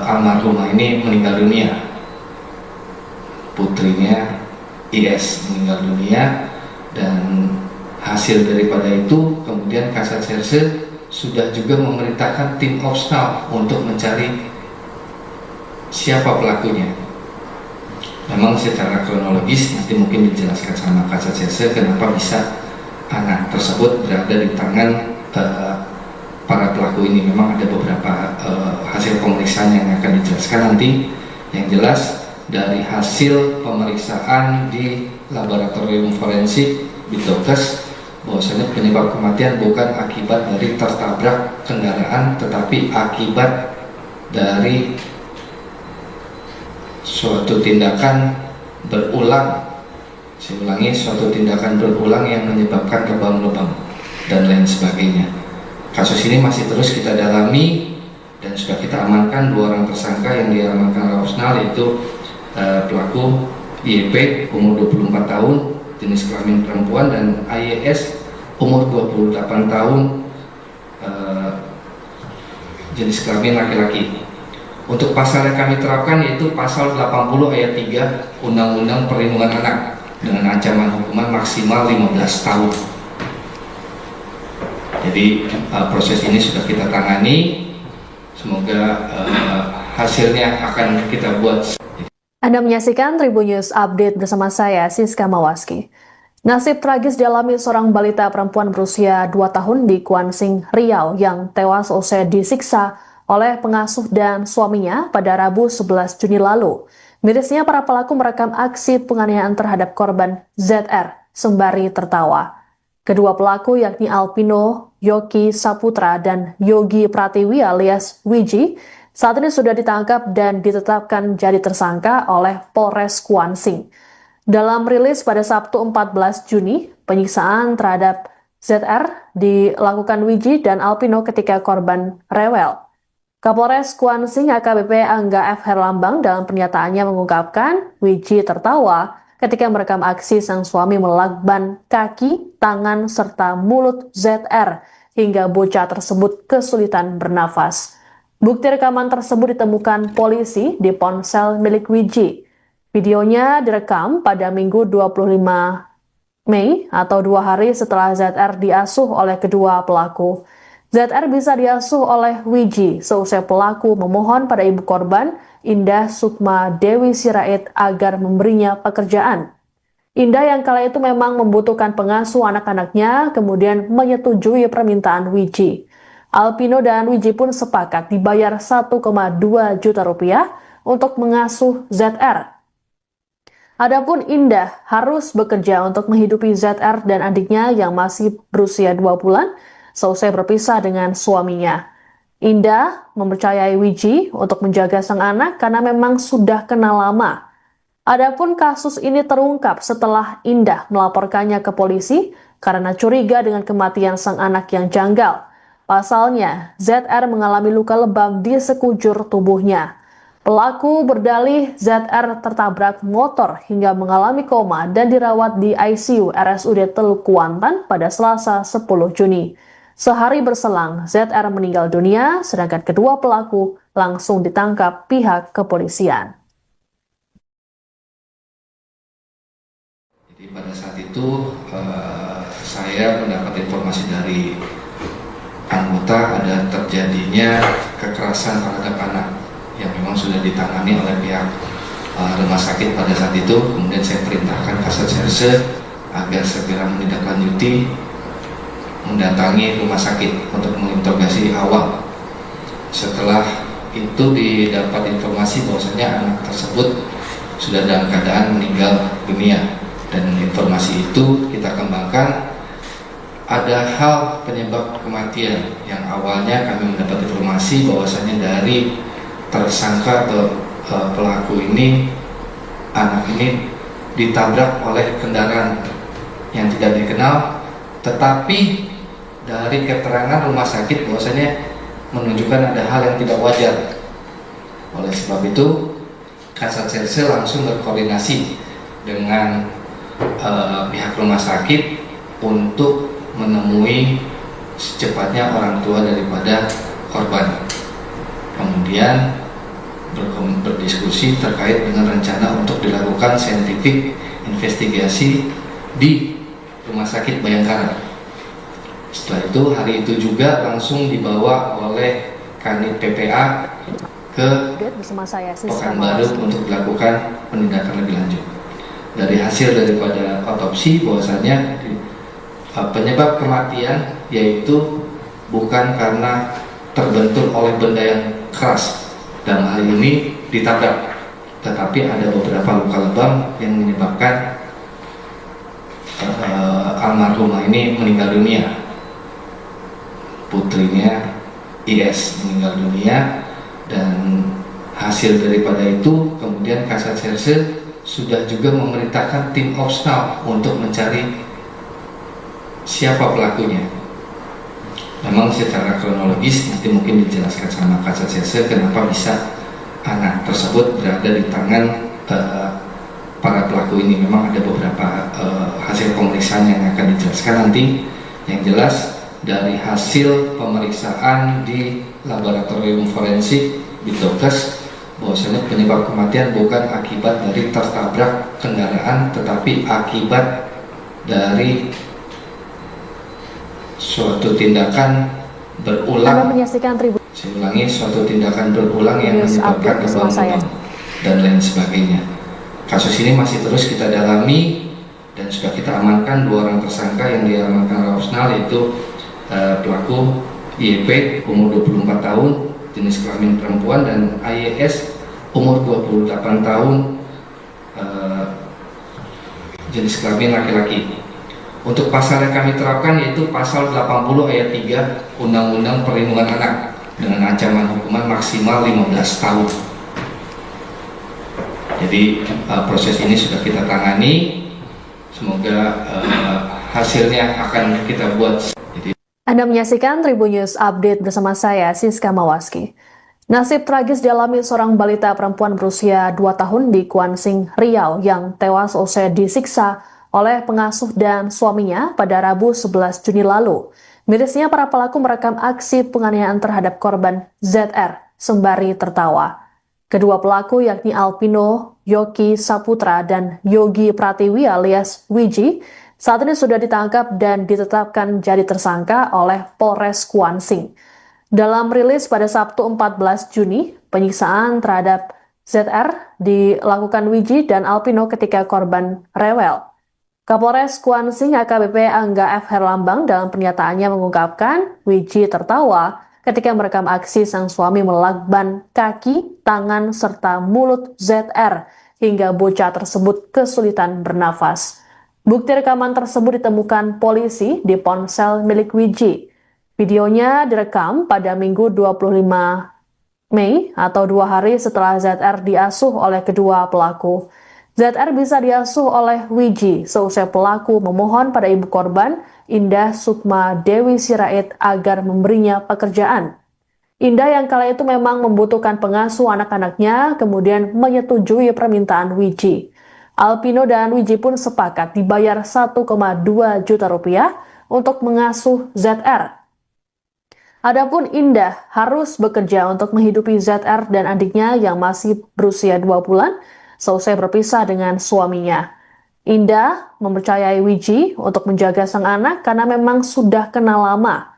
almarhumah ini meninggal dunia. Putrinya IS meninggal dunia, dan hasil daripada itu kemudian Kasat Serse sudah juga memerintahkan tim Opsnal untuk mencari siapa pelakunya. Memang secara kronologis nanti mungkin dijelaskan sama Kasat Serse kenapa bisa anak tersebut berada di tangan para pelaku ini. Memang ada beberapa hasil pemeriksaan yang akan dijelaskan nanti. Yang jelas dari hasil pemeriksaan di laboratorium forensik Bitdokes bahwasanya penyebab kematian bukan akibat dari tertabrak kendaraan, tetapi akibat dari suatu tindakan berulang. Saya ulangi, suatu tindakan berulang yang menyebabkan lebam-lebam dan lain sebagainya. Kasus ini masih terus kita dalami dan sudah kita amankan 2 orang tersangka yang diamankan oleh Opsnal, yaitu pelaku YP umur 24 tahun jenis kelamin perempuan dan AYS umur 28 tahun jenis kelamin laki-laki. Untuk pasal yang kami terapkan yaitu pasal 80 ayat 3 Undang-Undang Perlindungan Anak dengan ancaman hukuman maksimal 15 tahun. Jadi proses ini sudah kita tangani. Semoga hasilnya akan kita buat. Anda menyaksikan Tribun News Update bersama saya, Siska Mawaski. Nasib tragis dialami seorang balita perempuan berusia 2 tahun di Kuansing, Riau yang tewas usai disiksa oleh pengasuh dan suaminya pada Rabu 11 Juni lalu. Mirisnya para pelaku merekam aksi penganiayaan terhadap korban ZR sembari tertawa. Kedua pelaku yakni Alpino Yogi Saputra dan Yogi Pratiwi alias Wiji saat ini sudah ditangkap dan ditetapkan jadi tersangka oleh Polres Kuansing. Dalam rilis pada Sabtu 14 Juni, penyiksaan terhadap ZR dilakukan Wiji dan Alpino ketika korban rewel. Kapolres Kuansing AKBP Angga F. Herlambang dalam pernyataannya mengungkapkan Wiji tertawa ketika merekam aksi sang suami melakban kaki, tangan, serta mulut ZR hingga bocah tersebut kesulitan bernafas. Bukti rekaman tersebut ditemukan polisi di ponsel milik Wiji. Videonya direkam pada Minggu 25 Mei atau 2 hari setelah ZR diasuh oleh kedua pelaku. ZR bisa diasuh oleh Wiji seusai pelaku memohon pada ibu korban, Indah Sukma Dewi Sirait, agar memberinya pekerjaan. Indah yang kala itu memang membutuhkan pengasuh anak-anaknya, kemudian menyetujui permintaan Wiji. Alpino dan Wiji pun sepakat dibayar 1,2 juta rupiah untuk mengasuh ZR. Adapun Indah harus bekerja untuk menghidupi ZR dan adiknya yang masih berusia 2 bulan seusai berpisah dengan suaminya. Indah mempercayai Wiji untuk menjaga sang anak karena memang sudah kenal lama. Adapun kasus ini terungkap setelah Indah melaporkannya ke polisi karena curiga dengan kematian sang anak yang janggal. Pasalnya, ZR mengalami luka lebam di sekujur tubuhnya. Pelaku berdalih ZR tertabrak motor hingga mengalami koma dan dirawat di ICU RSUD Teluk Kuantan pada Selasa 10 Juni. Sehari berselang, ZR meninggal dunia, sedangkan kedua pelaku langsung ditangkap pihak kepolisian. Jadi pada saat itu saya mendapat informasi dari anggota ada terjadinya kekerasan terhadap anak yang memang sudah ditangani oleh pihak rumah sakit pada saat itu. Kemudian saya perintahkan Kasat Serse agar segera menindaklanjuti, mendatangi rumah sakit untuk menginterogasi awal. Setelah itu didapat informasi bahwasanya anak tersebut sudah dalam keadaan meninggal dunia, dan informasi itu kita kembangkan. Ada hal penyebab kematian yang awalnya kami mendapat informasi bahwasanya dari tersangka atau pelaku ini, anak ini ditabrak oleh kendaraan yang tidak dikenal, tetapi dari keterangan rumah sakit bahwasanya menunjukkan ada hal yang tidak wajar. Oleh sebab itu Kasat Serse langsung berkoordinasi dengan pihak rumah sakit untuk menemui secepatnya orang tua daripada korban. Kemudian berdiskusi terkait dengan rencana untuk dilakukan scientific investigasi di Rumah Sakit Bayangkara. Setelah itu hari itu juga langsung dibawa oleh Kanit PPA ke Pekanbaru untuk dilakukan penindakan lebih lanjut. Dari hasil daripada otopsi bahwasanya penyebab kematian yaitu bukan karena terbentur oleh benda yang keras, dalam hal ini ditabrak, tetapi ada beberapa luka lebam yang menyebabkan almarhumah ini meninggal dunia. Putrinya IS meninggal dunia, dan hasil daripada itu kemudian Kasat Serse sudah juga memerintahkan tim Opsnal untuk mencari siapa pelakunya. Memang secara kronologis nanti mungkin dijelaskan sama Kasat Serse kenapa bisa anak tersebut berada di tangan para pelaku ini. Memang ada beberapa hasil pemeriksaan yang akan dijelaskan nanti. Yang jelas dari hasil pemeriksaan di laboratorium forensik Bitdokes bahwasanya penyebab kematian bukan akibat dari tertabrak kendaraan, tetapi akibat dari suatu tindakan berulang. Saya ulangi, suatu tindakan berulang yang menyebabkan kebanggaan dan lain sebagainya. Kasus ini masih terus kita dalami dan sudah kita amankan 2 orang tersangka yang diamankan Opsnal, yaitu pelaku YP umur 24 tahun jenis kelamin perempuan dan AYS umur 28 tahun jenis kelamin laki-laki. Untuk pasal yang kami terapkan yaitu pasal 80 ayat 3 Undang-Undang Perlindungan Anak dengan ancaman hukuman maksimal 15 tahun. Jadi proses ini sudah kita tangani. Semoga hasilnya akan kita buat. Anda menyaksikan Tribun News Update bersama saya, Siska Mawaski. Nasib tragis dialami seorang balita perempuan berusia 2 tahun di Kuansing, Riau yang tewas usai disiksa oleh pengasuh dan suaminya pada Rabu 11 Juni lalu. Mirisnya para pelaku merekam aksi penganiayaan terhadap korban ZR sembari tertawa. Kedua pelaku yakni Alpino Yogi Saputra dan Yogi Pratiwi alias Wiji saat ini sudah ditangkap dan ditetapkan jadi tersangka oleh Polres Kuansing. Dalam rilis pada Sabtu 14 Juni, penyiksaan terhadap ZR dilakukan Wiji dan Alpino ketika korban rewel. Kapolres Kuansing AKBP Angga F. Herlambang dalam pernyataannya mengungkapkan Wiji tertawa ketika merekam aksi sang suami melakban kaki, tangan, serta mulut ZR hingga bocah tersebut kesulitan bernafas. Bukti rekaman tersebut ditemukan polisi di ponsel milik Wiji. Videonya direkam pada Minggu 25 Mei atau 2 hari setelah ZR diasuh oleh kedua pelaku. ZR bisa diasuh oleh Wiji seusai pelaku memohon pada ibu korban, Indah Sukma Dewi Sirait, agar memberinya pekerjaan. Indah yang kala itu memang membutuhkan pengasuh anak-anaknya, kemudian menyetujui permintaan Wiji. Alpino dan Wiji pun sepakat dibayar 1,2 juta rupiah untuk mengasuh ZR. Adapun Indah harus bekerja untuk menghidupi ZR dan adiknya yang masih berusia 2 bulan seusai berpisah dengan suaminya. Indah mempercayai Wiji untuk menjaga sang anak karena memang sudah kenal lama.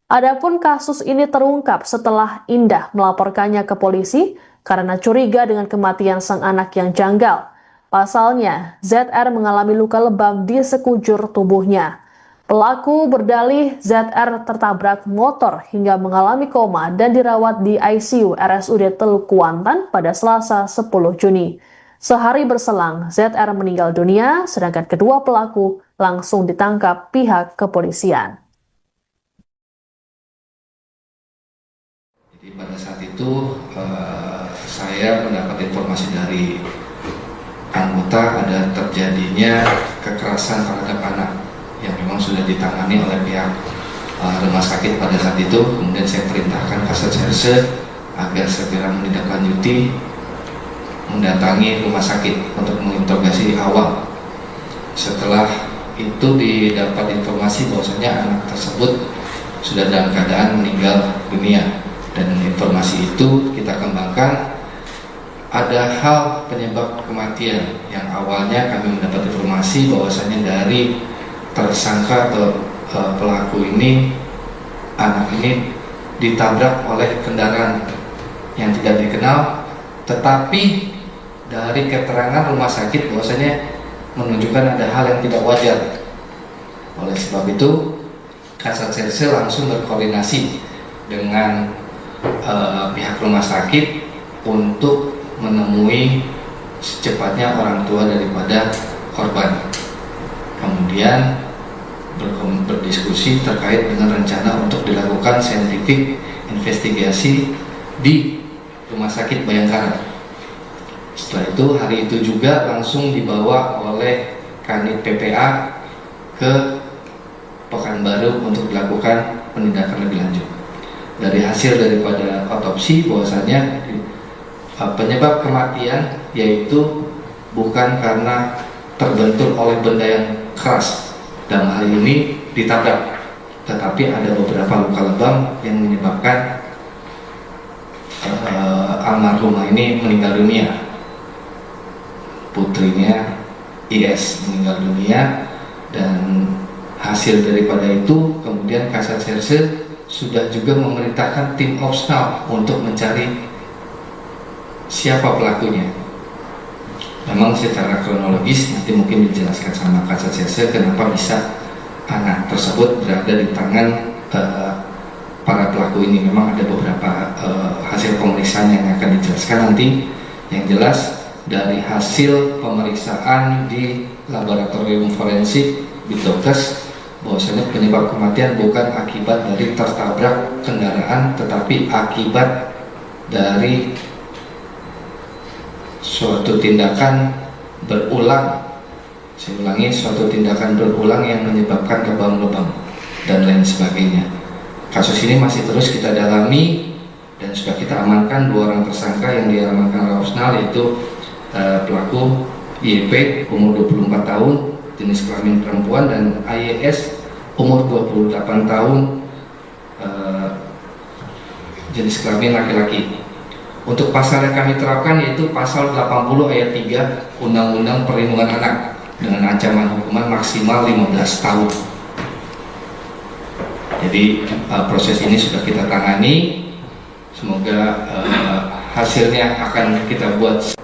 Adapun kasus ini terungkap setelah Indah melaporkannya ke polisi karena curiga dengan kematian sang anak yang janggal. Pasalnya, ZR mengalami luka lebam di sekujur tubuhnya. Pelaku berdalih ZR tertabrak motor hingga mengalami koma dan dirawat di ICU RSUD Teluk Kuantan pada Selasa 10 Juni. Sehari berselang, ZR meninggal dunia, sedangkan kedua pelaku langsung ditangkap pihak kepolisian. Jadi pada saat itu saya mendapat informasi dari anggota ada terjadinya kekerasan terhadap anak yang memang sudah ditangani oleh pihak rumah sakit pada saat itu. Kemudian saya perintahkan Kasat Serse agar segera menindaklanjuti, mendatangi rumah sakit untuk menginterogasi awal. Setelah itu didapat informasi bahwasanya anak tersebut sudah dalam keadaan meninggal dunia, dan informasi itu kita kembangkan. Ada hal penyebab kematian yang awalnya kami mendapat informasi bahwasanya dari tersangka atau pelaku ini, anak ini ditabrak oleh kendaraan yang tidak dikenal, tetapi dari keterangan rumah sakit bahwasanya menunjukkan ada hal yang tidak wajar. Oleh sebab itu, Kasat Serse langsung berkoordinasi dengan pihak rumah sakit untuk menemui secepatnya orang tua daripada korban. Kemudian berdiskusi terkait dengan rencana untuk dilakukan scientific investigasi di Rumah Sakit Bayangkara. Setelah itu, hari itu juga langsung dibawa oleh Kanit PPA ke Pekanbaru untuk dilakukan penindakan lebih lanjut. Dari hasil daripada otopsi bahwasanya penyebab kematian yaitu bukan karena terbentur oleh benda yang keras, dalam hal ini ditabrak, tetapi ada beberapa luka lebam yang menyebabkan almarhumah ini meninggal dunia. Putrinya IS meninggal dunia, dan hasil daripada itu kemudian Kasat Serse sudah juga memerintahkan tim Opsnal untuk mencari siapa pelakunya. Memang secara kronologis nanti mungkin dijelaskan sama Kasat Serse kenapa bisa anak tersebut berada di tangan para pelaku ini. Memang ada beberapa hasil pemeriksaan yang akan dijelaskan nanti. Yang jelas dari hasil pemeriksaan di laboratorium forensik Bitdokes bahwasanya penyebab kematian bukan akibat dari tertabrak kendaraan, tetapi akibat dari suatu tindakan berulang. Saya ulangi, suatu tindakan berulang yang menyebabkan lebam-lebam dan lain sebagainya. Kasus ini masih terus kita dalami dan sudah kita amankan 2 orang tersangka yang diamankan oleh Opsnal, yaitu pelaku YP umur 24 tahun jenis kelamin perempuan dan AYS umur 28 tahun jenis kelamin laki-laki. Untuk pasal yang kami terapkan yaitu pasal 80 ayat 3 Undang-Undang Perlindungan Anak dengan ancaman hukuman maksimal 15 tahun. Jadi proses ini sudah kita tangani. Semoga hasilnya akan kita buat.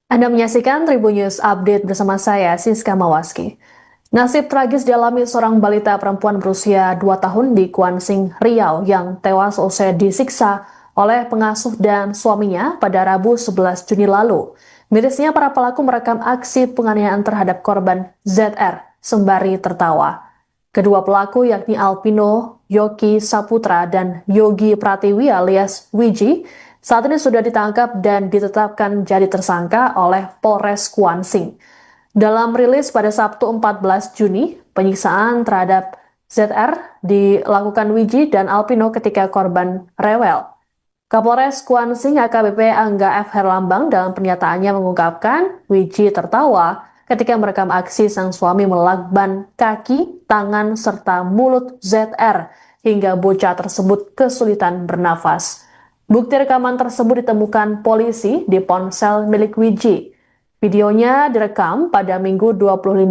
Anda menyaksikan Tribun News Update bersama saya, Siska Mawaski. Nasib tragis dialami seorang balita perempuan berusia 2 tahun di Kuansing, Riau yang tewas usai disiksa oleh pengasuh dan suaminya pada Rabu 11 Juni lalu. Mirisnya para pelaku merekam aksi penganiayaan terhadap korban ZR sembari tertawa. Kedua pelaku yakni Alpino Yogi Saputra dan Yogi Pratiwi alias Wiji saat ini sudah ditangkap dan ditetapkan jadi tersangka oleh Polres Kuansing. Dalam rilis pada Sabtu 14 Juni, penyiksaan terhadap ZR dilakukan Wiji dan Alpino ketika korban rewel. Kapolres Kuansing AKBP Angga F. Herlambang dalam pernyataannya mengungkapkan Wiji tertawa ketika merekam aksi sang suami melakban kaki, tangan, serta mulut ZR hingga bocah tersebut kesulitan bernafas. Bukti rekaman tersebut ditemukan polisi di ponsel milik Wiji. Videonya direkam pada Minggu 25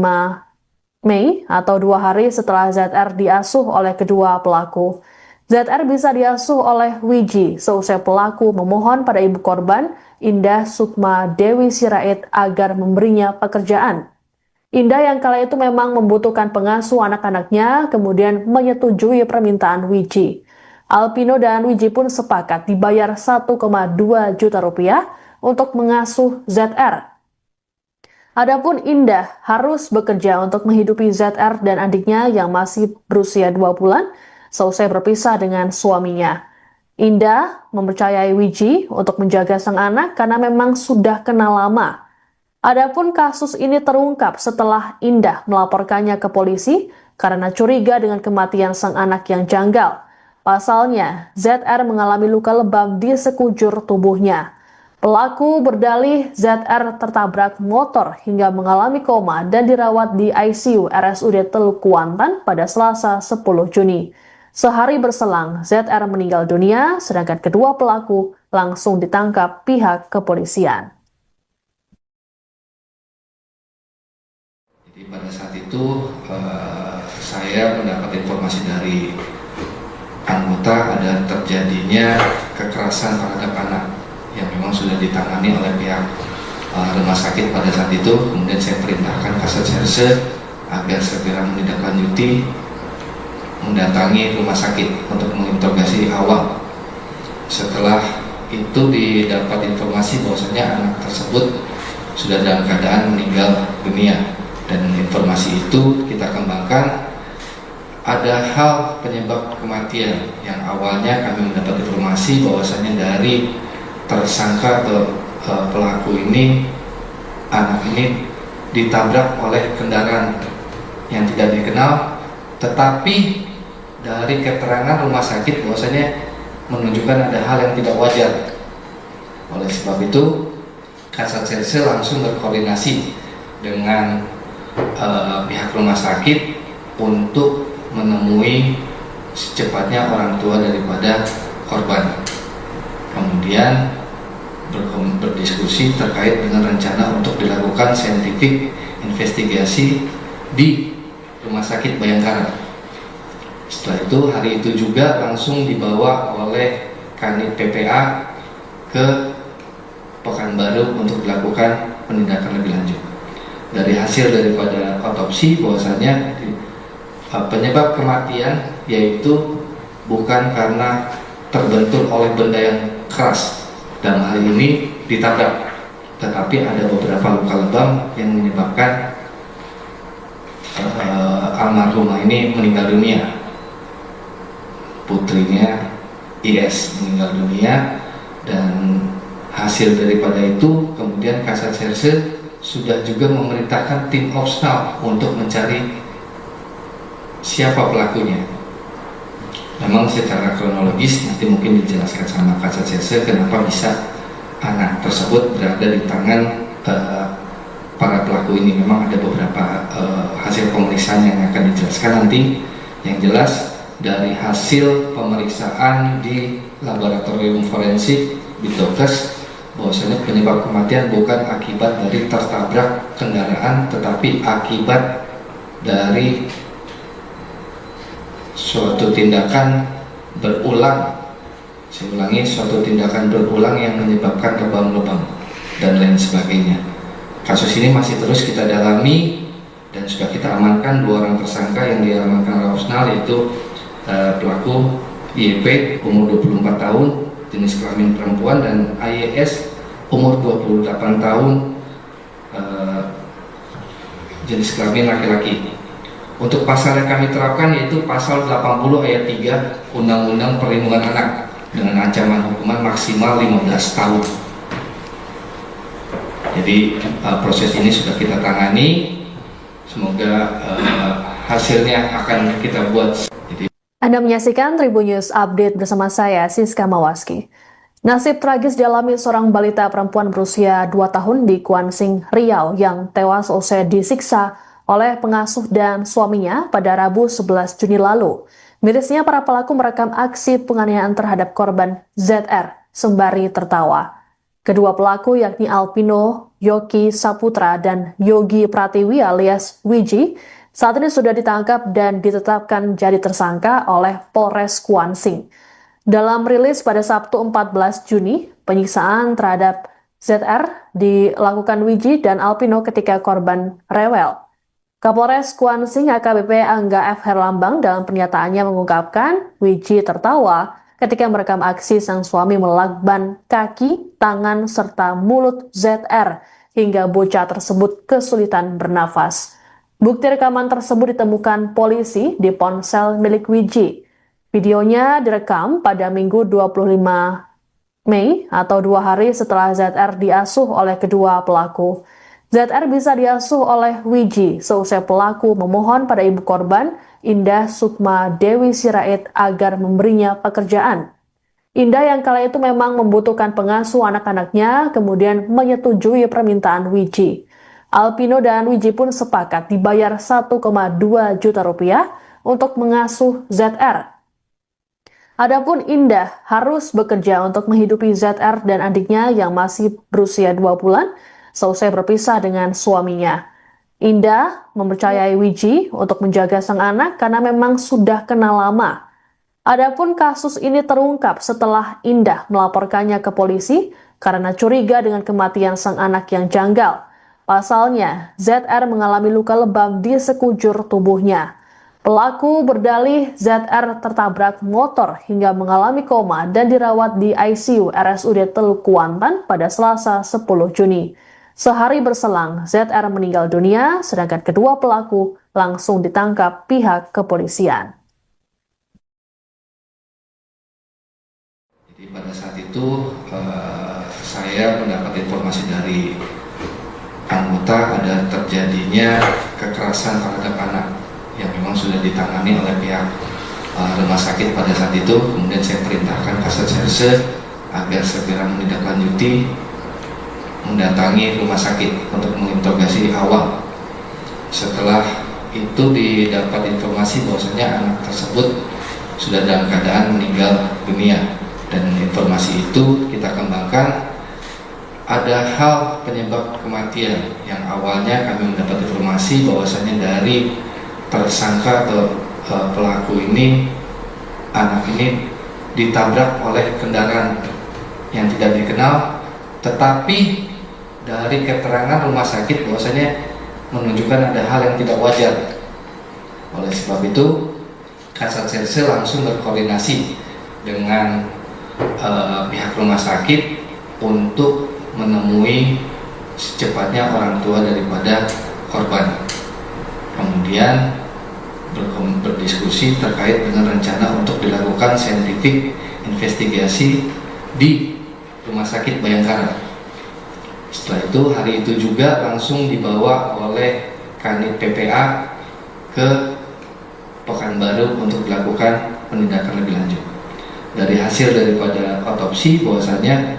Mei atau 2 hari setelah ZR diasuh oleh kedua pelaku. ZR bisa diasuh oleh Wiji seusai pelaku memohon pada ibu korban, Indah Sukma Dewi Sirait, agar memberinya pekerjaan. Indah yang kala itu memang membutuhkan pengasuh anak-anaknya, kemudian menyetujui permintaan Wiji. Alpino dan Wiji pun sepakat dibayar 1,2 juta rupiah untuk mengasuh ZR. Adapun Indah harus bekerja untuk menghidupi ZR dan adiknya yang masih berusia 2 bulan seusai berpisah dengan suaminya. Indah mempercayai Wiji untuk menjaga sang anak karena memang sudah kenal lama. Adapun kasus ini terungkap setelah Indah melaporkannya ke polisi karena curiga dengan kematian sang anak yang janggal. Pasalnya, ZR mengalami luka lebam di sekujur tubuhnya. Pelaku berdalih ZR tertabrak motor hingga mengalami koma dan dirawat di ICU RSUD Teluk Kuantan pada Selasa 10 Juni. Sehari berselang, ZR meninggal dunia, sedangkan kedua pelaku langsung ditangkap pihak kepolisian. Jadi pada saat itu saya mendapat informasi dari anggota ada terjadinya kekerasan terhadap anak yang memang sudah ditangani oleh pihak rumah sakit pada saat itu. Kemudian saya perintahkan Kasat Serse agar segera menindaklanjuti, mendatangi rumah sakit untuk menginterogasi awal. Setelah itu didapat informasi bahwasanya anak tersebut sudah dalam keadaan meninggal dunia, dan informasi itu kita kembangkan. Ada hal penyebab kematian yang awalnya kami mendapat informasi bahwasanya dari tersangka atau pelaku ini, anak ini ditabrak oleh kendaraan yang tidak dikenal, tetapi dari keterangan rumah sakit bahwasanya menunjukkan ada hal yang tidak wajar. Oleh sebab itu, Kasat Serse langsung berkoordinasi dengan pihak rumah sakit untuk menemui secepatnya orang tua daripada korban. Kemudian berdiskusi terkait dengan rencana untuk dilakukan scientific investigasi di Rumah Sakit Bayangkara. Setelah itu, hari itu juga langsung dibawa oleh Kanit PPA ke Pekanbaru untuk dilakukan penindakan lebih lanjut. Dari hasil daripada otopsi bahwasanya penyebab kematian yaitu bukan karena terbentur oleh benda yang keras, dalam hal ini ditabrak, tetapi ada beberapa luka lebam yang menyebabkan almarhumah ini meninggal dunia. Putrinya IS meninggal dunia, dan hasil daripada itu kemudian Kasat Serse sudah juga memerintahkan tim Opsnal untuk mencari siapa pelakunya. Memang secara kronologis nanti mungkin dijelaskan sama Kasat Serse kenapa bisa anak tersebut berada di tangan para pelaku ini. Memang ada beberapa hasil pemeriksaan yang akan dijelaskan nanti. Yang jelas dari hasil pemeriksaan di laboratorium forensik di Dokes bahwasanya penyebab kematian bukan akibat dari tertabrak kendaraan, tetapi akibat dari suatu tindakan berulang. Saya ulangi, suatu tindakan berulang yang menyebabkan lebam-lebam dan lain sebagainya. Kasus ini masih terus kita dalami dan sudah kita amankan 2 orang tersangka yang diamankan oleh Opsnal, yaitu pelaku YP umur 24 tahun jenis kelamin perempuan dan AYS umur 28 tahun jenis kelamin laki-laki. Untuk pasal yang kami terapkan yaitu pasal 80 ayat 3 Undang-Undang Perlindungan Anak dengan ancaman hukuman maksimal 15 tahun. Jadi proses ini sudah kita tangani. Semoga hasilnya akan kita buat. Anda menyaksikan Tribun News Update bersama saya, Siska Mawaski. Nasib tragis dialami seorang balita perempuan berusia 2 tahun di Kuansing, Riau yang tewas usai disiksa oleh pengasuh dan suaminya pada Rabu 11 Juni lalu. Mirisnya para pelaku merekam aksi penganiayaan terhadap korban ZR sembari tertawa. Kedua pelaku yakni Alpino Yogi Saputra dan Yogi Pratiwi alias Wiji saat ini sudah ditangkap dan ditetapkan jadi tersangka oleh Polres Kuansing. Dalam rilis pada Sabtu 14 Juni, penyiksaan terhadap ZR dilakukan Wiji dan Alpino ketika korban rewel. Kapolres Kuansing AKBP Angga F. Herlambang dalam pernyataannya mengungkapkan Wiji tertawa ketika merekam aksi sang suami melakban kaki, tangan, serta mulut ZR hingga bocah tersebut kesulitan bernafas. Bukti rekaman tersebut ditemukan polisi di ponsel milik Wiji. Videonya direkam pada Minggu 25 Mei atau 2 hari setelah ZR diasuh oleh kedua pelaku. ZR bisa diasuh oleh Wiji seusai pelaku memohon pada ibu korban, Indah Sukma Dewi Sirait, agar memberinya pekerjaan. Indah yang kala itu memang membutuhkan pengasuh anak-anaknya, kemudian menyetujui permintaan Wiji. Alpino dan Wiji pun sepakat dibayar 1,2 juta rupiah untuk mengasuh ZR. Adapun Indah harus bekerja untuk menghidupi ZR dan adiknya yang masih berusia 2 bulan, seusai berpisah dengan suaminya. Indah mempercayai Wiji untuk menjaga sang anak karena memang sudah kenal lama. Adapun kasus ini terungkap setelah Indah melaporkannya ke polisi karena curiga dengan kematian sang anak yang janggal. Pasalnya, ZR mengalami luka lebam di sekujur tubuhnya. Pelaku berdalih ZR tertabrak motor hingga mengalami koma dan dirawat di ICU RSUD Teluk Kuantan pada Selasa 10 Juni. Sehari berselang, ZR meninggal dunia, sedangkan kedua pelaku langsung ditangkap pihak kepolisian. Jadi pada saat itu saya mendapat informasi dari anggota ada terjadinya kekerasan terhadap anak yang memang sudah ditangani oleh pihak rumah sakit pada saat itu. Kemudian saya perintahkan Kasat Serse agar segera menindaklanjuti, mendatangi rumah sakit untuk menginterogasi awal. Setelah itu didapat informasi bahwasanya anak tersebut sudah dalam keadaan meninggal dunia, dan informasi itu kita kembangkan. Ada hal penyebab kematian yang awalnya kami mendapat informasi bahwasanya dari tersangka atau pelaku ini, anak ini ditabrak oleh kendaraan yang tidak dikenal, tetapi dari keterangan rumah sakit bahwasanya menunjukkan ada hal yang tidak wajar. Oleh sebab itu, Kasat Serse langsung berkoordinasi dengan pihak rumah sakit untuk menemui secepatnya orang tua daripada korban. Kemudian berdiskusi terkait dengan rencana untuk dilakukan scientific investigasi di Rumah Sakit Bayangkara. Setelah itu, hari itu juga langsung dibawa oleh Kanit PPA ke Pekanbaru untuk dilakukan penindakan lebih lanjut. Dari hasil daripada otopsi bahwasanya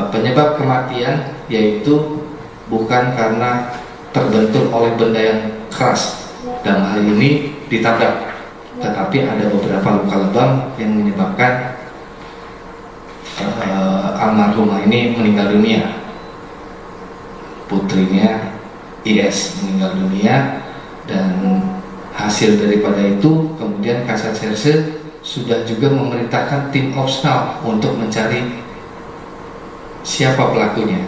penyebab kematian yaitu bukan karena terbentur oleh benda yang keras, dalam hal ini ditabrak, tetapi ada beberapa luka lebam yang menyebabkan almarhumah ini meninggal dunia. Putrinya IS meninggal dunia, dan hasil daripada itu kemudian Kasat Serse sudah juga memerintahkan tim Opsnal untuk mencari siapa pelakunya.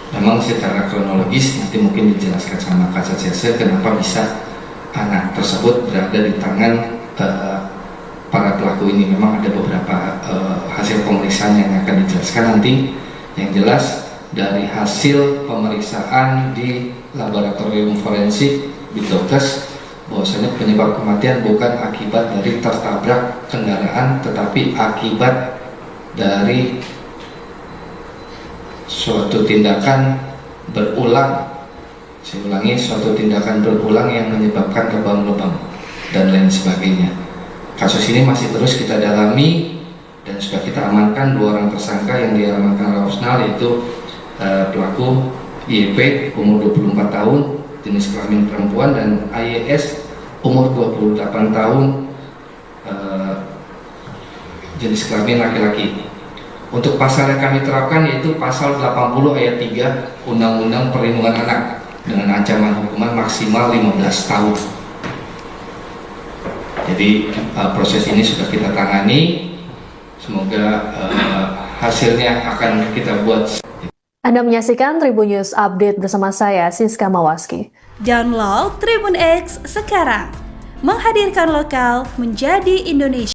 Memang secara kronologis nanti mungkin dijelaskan sama Kasat Serse kenapa bisa anak tersebut berada di tangan para pelaku ini. Memang ada beberapa hasil pemeriksaan yang akan dijelaskan nanti. Yang jelas dari hasil pemeriksaan di laboratorium forensik Bitdokes bahwasanya penyebab kematian bukan akibat dari tertabrak kendaraan, tetapi akibat dari suatu tindakan berulang. Saya ulangi, suatu tindakan berulang yang menyebabkan lebam-lebam dan lain sebagainya. Kasus ini masih terus kita dalami dan sudah kita amankan 2 orang tersangka yang diamankan oleh Opsnal, yaitu pelaku YP umur 24 tahun jenis kelamin perempuan dan AYS umur 28 tahun jenis kelamin laki-laki. Untuk pasal yang kami terapkan yaitu pasal 80 ayat 3 Undang-Undang Perlindungan Anak dengan ancaman hukuman maksimal 15 tahun. Jadi proses ini sudah kita tangani, semoga hasilnya akan kita buat. Anda menyaksikan Tribun News Update bersama saya, Siska Mawaski. Download Tribun X sekarang, menghadirkan lokal menjadi Indonesia.